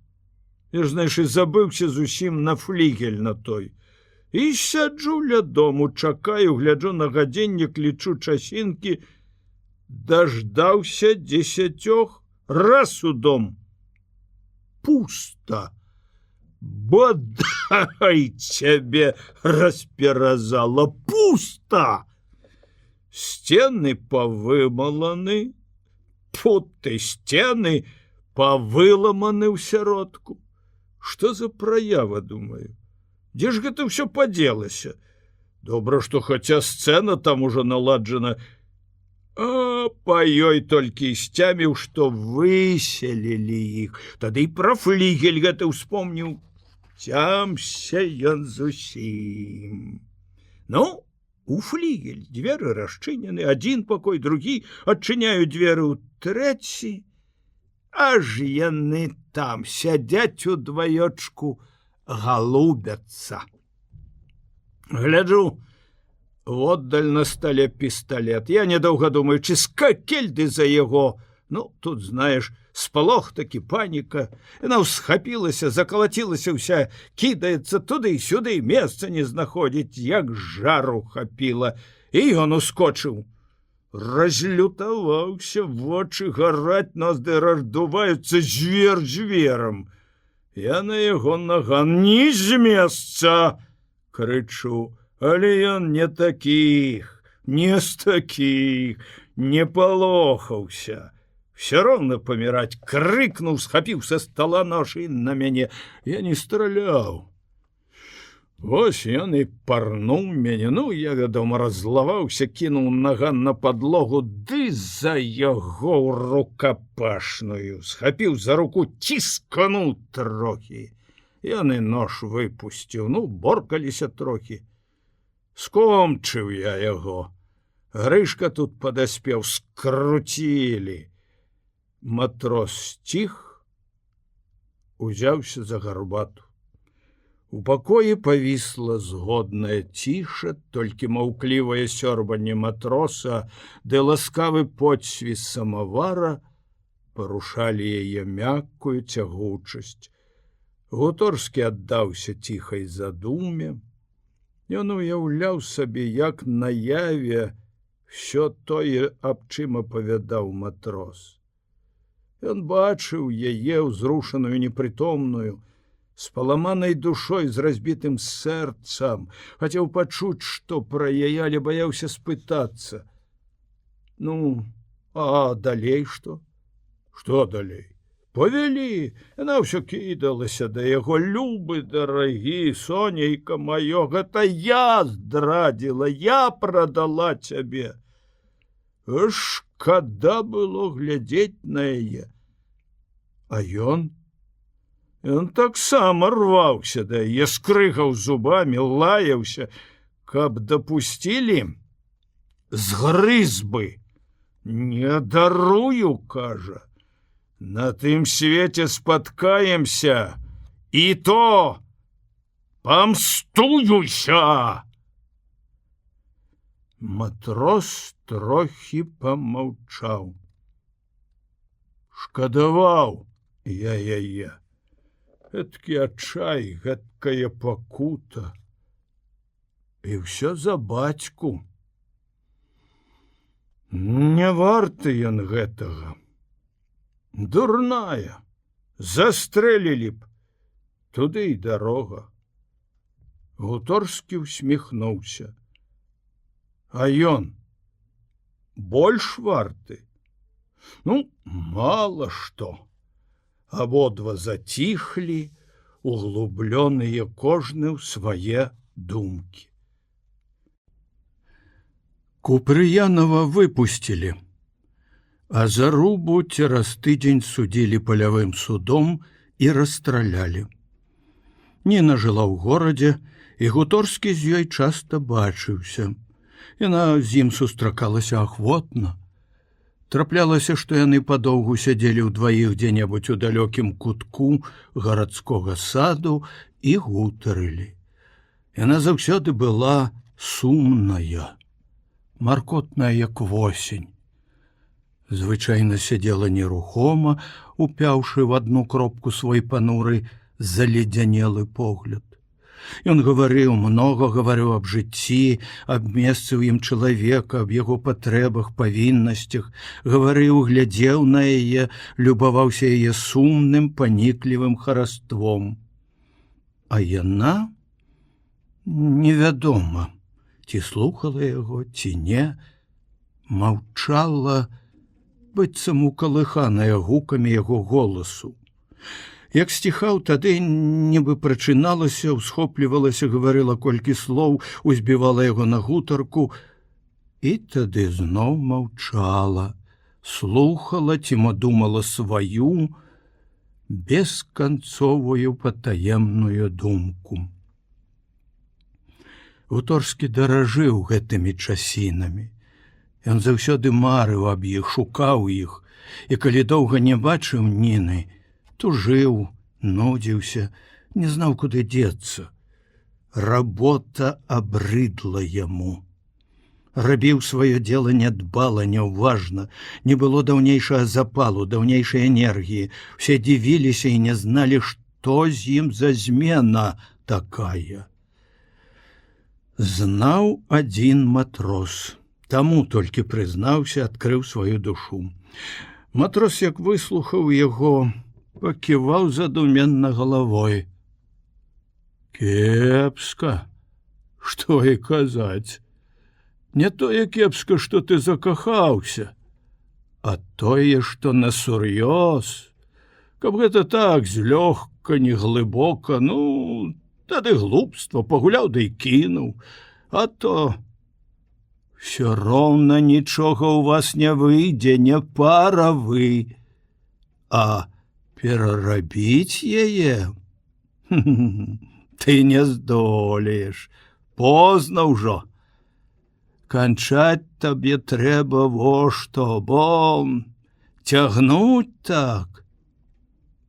Я ж, знаеш, і забыўся зусім на флігель на той. І сяджу ля дому, чакаю, гляджу на гадзіннік, лічу часінкі, даждаўся 10, раз у дом. Пуста. Бодай цябе расперазала, пуста. Сцены павымаланы, путы сцены павыламаны ў сяродку. Што за праява, думаю? Дзе ж гэта ўсё падзелася? Добра, што хаця сцэна там ужо наладжана, а па ёй толькі сцяміў, што выселілі іх. Тады і пра флігель гэта ўспомніў. Цямся ён зусім. Ну, у флігель дзверы расчынены, адзін пакой, другі, адчыняю дзверы ў трэці, аж яны там сядзяць удваёчку, галубяцца. Гляджу, воддаль на стале пісталет. Я недоўга думаю, ці скакельды за яго. Ну, тут, знаеш, спалох такі, паніка. Яна ўсхапілася, закалацілася ўся, кідаецца туды-сюды, месца не знаходзіць, як жару хапіла. І ён ускочыў. Разлютаваўся, вочы гараць, ноздры раздуваюцца, звер зверам. Я на яго наган: «Не з месца!» крычу. Але ён не такіх, не з такіх, не палохаўся. Все роўна паміраць, крыкнуў, схапіў са стала нож і на мяне. Я не страляў. Вось ён і парнуў мяне. Ну, я, вядома, раззлаваўся, кінуў наган на падлогу, ды за яго ў рукапашную. Схапіў за руку, ціскануў трохі. Ён і нож выпусціў. Ну, боркаліся трохі. Скончыў я яго. Грышка тут падаспеў, скруцілі. Матрос сціх, узяўся за гарбату. У пакоі павісла згодная ціша, толькі маўклівае сёрбанне матроса ды ласкавы подсвіст самавара парушалі яе мяккую цягучасць. Гуторскі аддаўся ціхай задуме. Ён уяўляў сабе, як наяве всё тое, аб чым апавядаў матрос. Ён бачыў яе ўзрушаную, непрытомную, з паламанай душой, з разбітым сэрцам, хацеў пачуць, што пра яе, але баяўся спытацца. Ну, а далей што? Што далей? Павялі, яна ўсё кідалася да яго: «Любы, дарагі, сонейка маё, гэта я здрадзіла, я прадала цябе». Шкада было глядзець на яе. А ён? Ён таксама рваўся да яе, скрыгаў зубамі, лаяўся, каб дапусцілі, згрыз бы. Не дарую, кажа. На тым свеце спаткаемся, і то памстуюся. Матрос трохі памаўчаў. Шкадаваў я яе. Гэткі адчай, гэткая пакута. І ўсё за бацьку. Не варты ён гэтага. Дурная. Застрэлілі б. Туды і дарога. Гуторскі усміхнуўся. А ён больш варты? Ну, мала што. Абодва заціхлі, углубленыя кожны ў свае думкі. Купрыянова выпусцілі, а Зарубу цераз тыдзень судзілі палявым судом і расстралялі. Ніна жыла ў горадзе, і Гуторскі з ёй часта бачыўся. Яна з ім сустракалася ахвотна. Траплялася, што яны падоўгу сядзелі ўдваіх дзе-небудзь у далёкім кутку гарадскога саду і гутарылі. Яна заўсёды была сумная, маркотная, як восень. Звычайна сядзела нерухома, упяўшы в адну кропку свой пануры заледзянелы погляд. Ён гаварыў, многа гаварыў аб жыцці, аб месцы ў ім чалавека, аб яго патрэбах, павіннасцях, гаварыў, глядзеў на яе, любаваўся яе сумным, паніклівым хараством. А яна невядома, ці слухала яго, ці не, маўчала, быццам укалыханая гукамі яго голасу. Як сціхаў, тады нібы прачыналася, усхоплівалася, гаварыла колькі слоў, узбівала яго на гутарку, і тады зноў маўчала, слухала ці думала сваю бесканцовую патаемную думку. Гуторскі даражыў гэтымі часінамі. Ён заўсёды марыў аб іх, шукаў іх, і калі доўга не бачыў Ніны, тужыў, нудзіўся, не знаў, куды дзецца. Работа абрыдла яму. Рабіў сваё дело нядбала, няўважна, не было даўнейшага запалу, даўнейшай энергіі. Усе дзівіліся і не зналі, што з ім за змена такая. Знаў адзін матрос. Таму толькі прызнаўся, адкрыў сваю душу. Матрос, як выслухаў яго, паківаў задуменна галавой. Кепска, што і казаць. Не тое кепска, што ты закахаўся, а тое, што насур'ёз. Каб гэта так, злёгка, не глыбока, ну, тады глупства, пагуляў ды кінуў, а то всё роўна нічога ў вас не выйдзе, не пара вы, а перарабіць яе ты не здолееш, позна ўжо. Канчаць табе трэба во што, бо цягнуць так,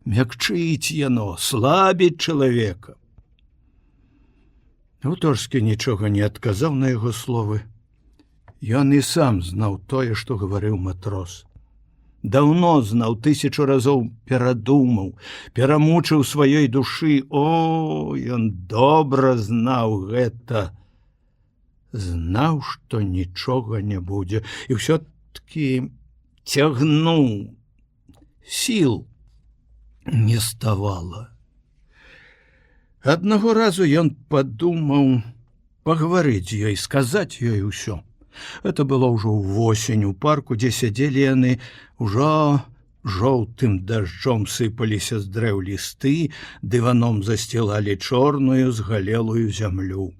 мякчыць яно, слабіць чалавека. Гуторскі нічога не адказаў на яго словы. Ён і сам знаў тое, што гаварыў матрос. Даўно знаў, 1000 разоў перадумаў, перамучыў сваёй душы. О, ён добра знаў гэта. Знаў, што нічога не будзе, і ўсё-ткі цягнуў. Сіл не ставала. Аднаго разу ён падумаў пагаварыць ёй, сказаць ёй усё. Это было ўжо ўвосень у парку, дзе сядзелі яны, ужо жоўтым дажджом сыпаліся з дрэў лісты, дываном засцілалі чорную згалелую зямлю.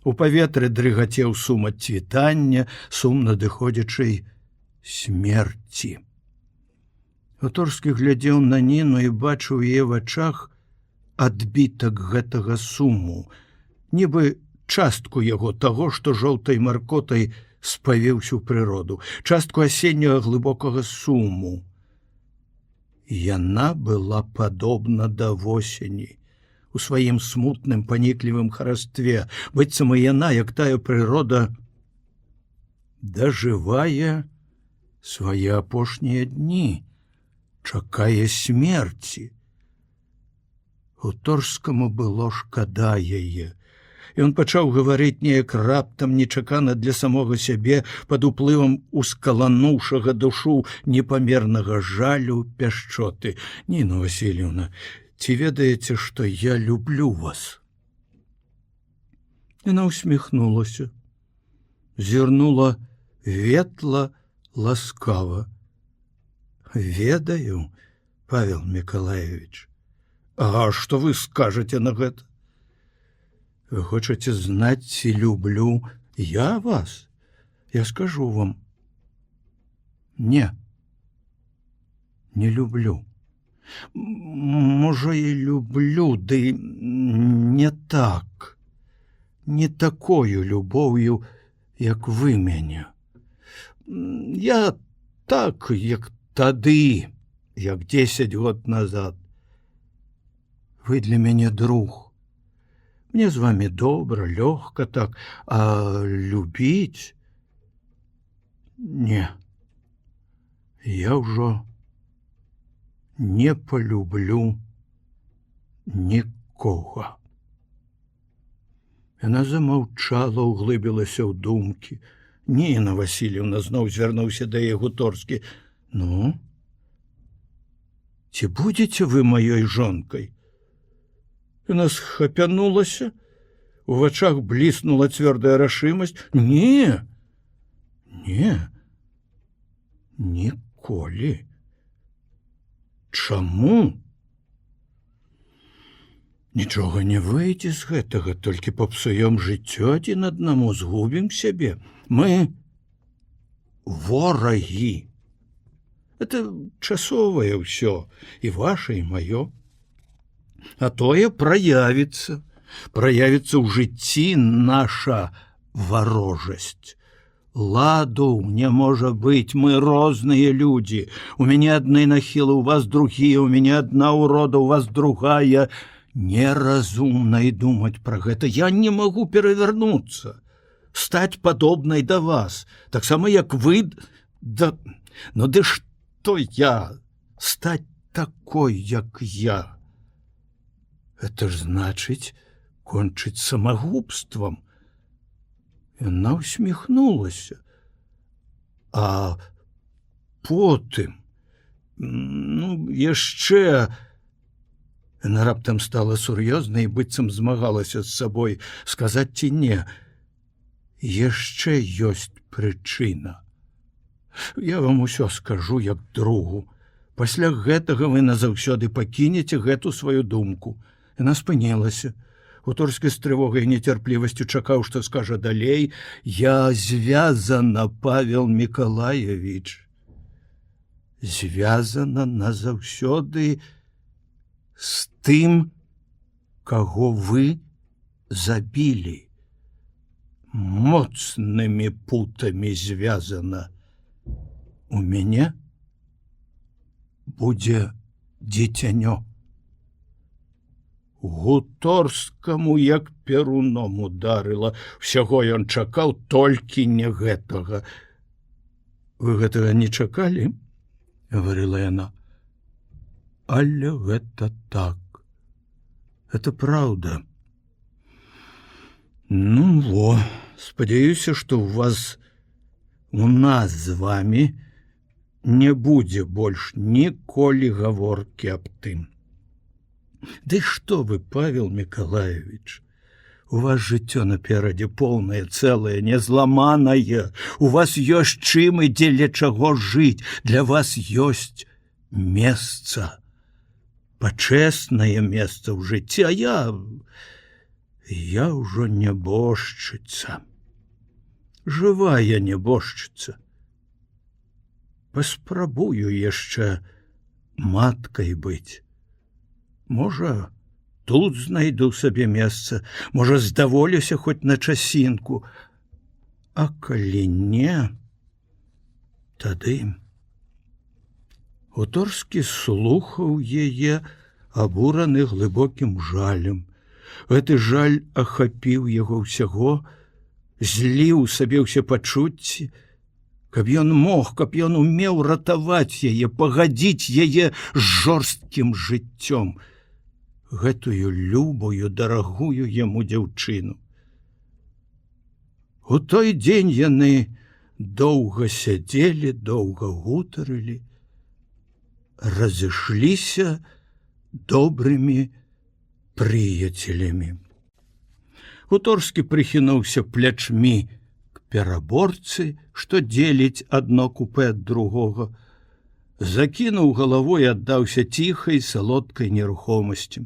У паветры дрыгацеў сум ад цвітання, сум надыходзячай смерці. Гуторскі глядзеў на Ніну і бачыў яе в вачах адбітак гэтага суму, нібы частку яго таго, што жоўтай маркотай спавіўся ў прыроду, частку асенняга глыбокага суму. Яна была падобна да восені. У сваім смутным паніклівым харастве, быццам і яна, як тая прырода, дажывае свае апошнія дні, чакае смерці. Гуторскаму было шкада яе. Ён пачаў гаварыць неяк раптам, нечакана для самога сябе, пад уплывам ускалануўшага душу непамернага жалю, пяшчоты. Ніна Васильевна, ці ведаеце, што я люблю вас? Яна усміхнулася, зірнула ветла, ласкава. Ведаю, Павел Миколаевич. А што вы скажаце на гэта? Вы хочаце знаць, ці люблю я вас? Я скажу вам. Не. Не люблю. Можа, і люблю, ды не так. Не такою любоўю, як вы мяне. Я так, як тады, як 10 год назад. Вы для мяне друг. Мне з вами добра, лёгка так, а любіць? Не. Я ўжо не полюблю нікога. Яна замаўчала, углыбілася ў думкі. Ніна Васильевна зноў звярнуўся да яе Гуторскі. Ну, ці будзеце вы маёй жонкай? Яна схапянулася, у вачах бліснула цвёрдая рашымасць. Не, не, ніколі. Чаму? Нічога не выйдзе з гэтага, толькі папсуём жыццё адзін аднаму, згубім сябе. Мы ворагі. Это часовае ўсё, і ваше, і маё. А тое праявіцца ў жыцці наша варожасць. Ладу не можа быць, мы розныя людзі. У мяне адны нахілы, у вас другія, у мяне адна ўрода, у вас другая. Неразумна і думаць пра гэта. Я не магу перавярнуцца, стаць падобнай да вас, таксама як вы да... Ну ды што я? Стаць такой, як я? Это ж значыць кончыць самагубствам. Яна усміхнулася. А потым, яшчэ... Яна раптам стала сур'ёзнай і быццам змагалася з сабой, сказаць ці не. Яшчэ ёсць прычына. Я вам усё скажу як другу. Пасля гэтага вы назаўсёды пакінеце гэту сваю думку. Яна спынілася. Гуторскі з трывогай і нецярплівасцю чакаў, што скажа далей. Я звязана, Павел Миколаевич. Звязана назаўсёды з тым, каго вы забілі. Моцнымі путамі звязана. У мяне будзе дзіцянё. Гуторскаму як перуном ударыла. Усяго ён чакаў, толькі не гэтага. Вы гэтага не чакалі? Гаварыла яна. Але гэта так. Это праўда. Ну, спадзяюся, што у нас з вами не будзе больш ніколі гаворкі аб тым. Ды што вы, Павел Миколаевич, у вас жыццё наперадзе поўнае, цэлае, незламанае. У вас ёсць чым і дзеля чаго жыць. Для вас ёсць месца. Пачэснае месца ў жыцці, а я ўжо нябожчыца. Жывая нябожчыца. Паспрабую яшчэ маткай быць. Можа, тут знайду сабе месца, можа, здаволюся хоць на часінку. А калі не, тады Гуторскі слухаў яе, абураны глыбокім жалем. Гэты жаль ахапіў яго ўсяго, зліў сабе ўсе пачуцці, каб ён мог, каб ён умеў ратаваць яе, пагадзіць яе з жорсткім жыццём, гэтую любую, дарагую яму дзяўчыну. У той дзень яны доўга сядзелі, доўга гутарылі, разышліся добрымі прыяцелямі. Гуторскі прыхінуўся плячмі к пераборцы, што дзеліць адно купе ад другога, закінуў галавой і аддаўся ціхай, салодкай нерухомасці.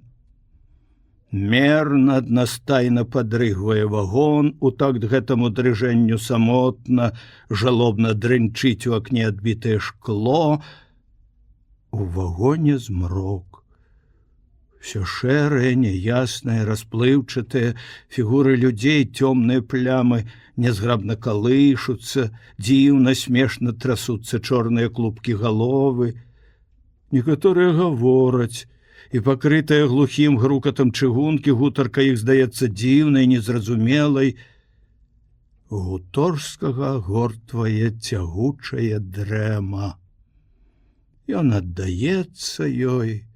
Мерна, аднастайна падрыгвае вагон, у такт гэтаму дрыжэнню самотна, жалобна дрынчыць у акне адбітае шкло. У вагоне змрок. Всё шэрае, няяснае, расплыўчатае, фігуры людзей, цёмныя плямы нязграбна калышуцца, дзіўна, смешна трасуцца чорныя клубкі галовы. Некаторыя гавораць, і пакрытая глухім грукатам чыгункі, гутарка іх здаецца дзіўнай, незразумелай. Гуторскага агортвае цягучая дрэма. Ён аддаецца ёй,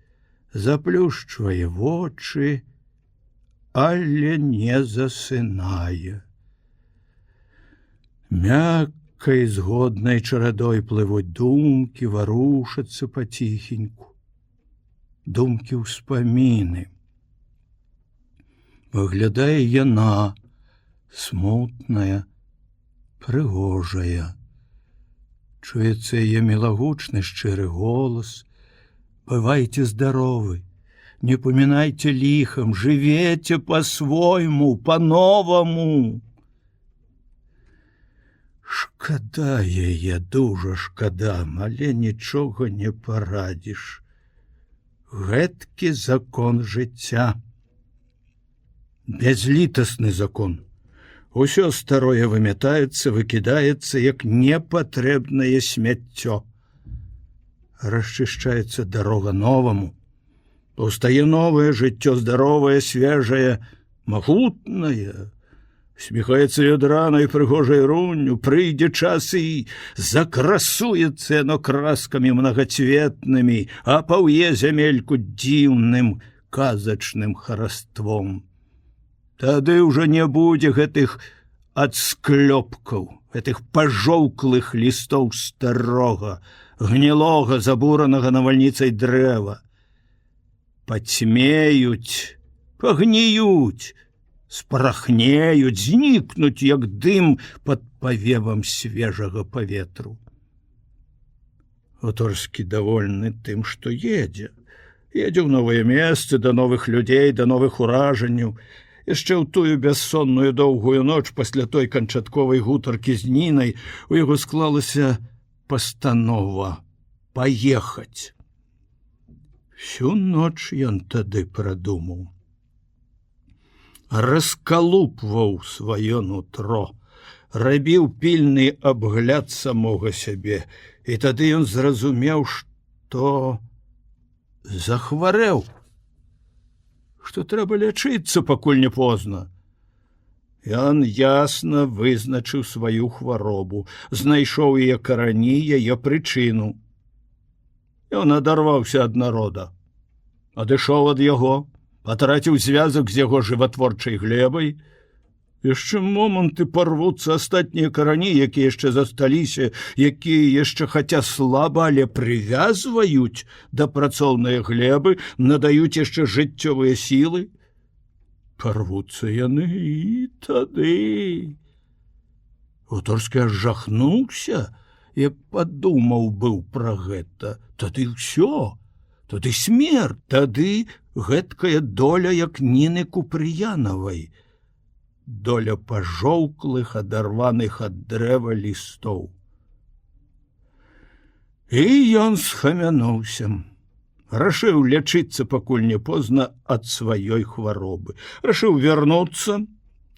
заплюшчвае вочы, але не засынае. Мяккай згоднай чарадой плывуць думкі, варушацца паціхеньку. Думкі ўспаміны. Выглядае яна, смутная, прыгожая. Чуецца яе мілагучны шчыры голас. Бывайте здоровы, не поминайте лихом, живете по-своему, по-новому. Шкада яе, дужа шкада, але нічога не парадзіш. Гэткі закон жыцця. Бязлітасны закон. Усё старое вымятаецца, выкідаецца, як непатрэбнае смяццё. Расчышчаецца дарога новаму. Паўстае новае жыццё, здаровае, свежае, магутнае. Сміхаецца ядранай прыгожай рунню, прыйдзе час і закрасуецца яно краскамі мнагацветнымі, а паўе зямельку дзіўным казачным хараством. Тады ўжо не будзе гэтых адсклёпкаў, гэтых пажоўклых лістоў старога, гнілога, забуранага навальніцай дрэва. Пацьмеюць, пагніюць, спарахнеюць, знікнуць, як дым пад павевам свежага паветру. Гуторскі давольны тым, што едзе. Едзе ў новыя месцы, да новых людзей, да новых уражанняў. Яшчэ ў тую бяссонную доўгую ноч пасля той канчатковай гутаркі з Нінай у яго склалася пастанова паехаць. Всю ноч ён тады прадумаў. Раскалупваў сваё нутро, рабіў пільны абгляд самога сябе, і тады ён зразумеў, што захварэў, што трэба лячыцца, пакуль не позна. Ён ясна вызначыў сваю хваробу, знайшоў яе карані, яе прычыну. Ён адарваўся ад народа, адышоў ад яго, патраціў звязак з яго жыватворчай глебай. Яшчэ моманты парвуцца астатнія карані, якія яшчэ засталіся, якія яшчэ хаця слаба, але прывязваюць да працоўнай глебы, надаюць яшчэ жыццёвыя сілы. Парвуцца яны і тады. Гуторскі аж жахнуўся, як падумаў быў пра гэта. Тады ўсё, тады смерць, тады гэткая доля, як Ніны Купрыянавай. Доля пажоўклых, адарваных ад дрэва лістоў. І ён схамянуўся. Рашыў лячыцца, пакуль не позна, ад сваёй хваробы. Рашыў вярнуцца,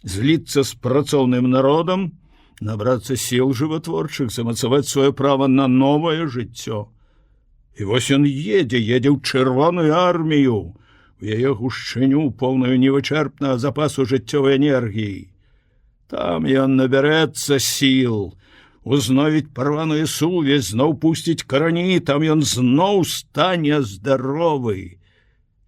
зліцца з працоўным народам, набрацца сіл жыватворчых, замацаваць сваё права на новае жыццё. І вось ён едзе ў чырвоную армію, у яе гушчыню поўную невычэрпнага запасу жыццёвай энергіі. Там ён набярэцца сіл, узновіць парваную сувязь, зноў пусціць карані, там ён зноў стане здаровы.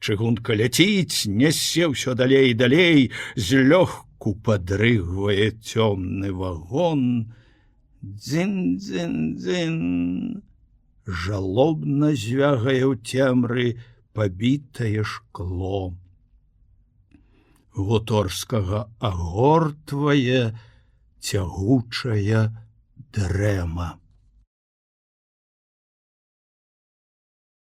Чыгунка ляціць, нясе ўсё далей і далей, злёгку падрыгвае цёмны вагон. Дзын-дзын-дзын. Жалобна звягае ў цемры пабітае шкло. Гуторскага агортвае цягучая дрэма.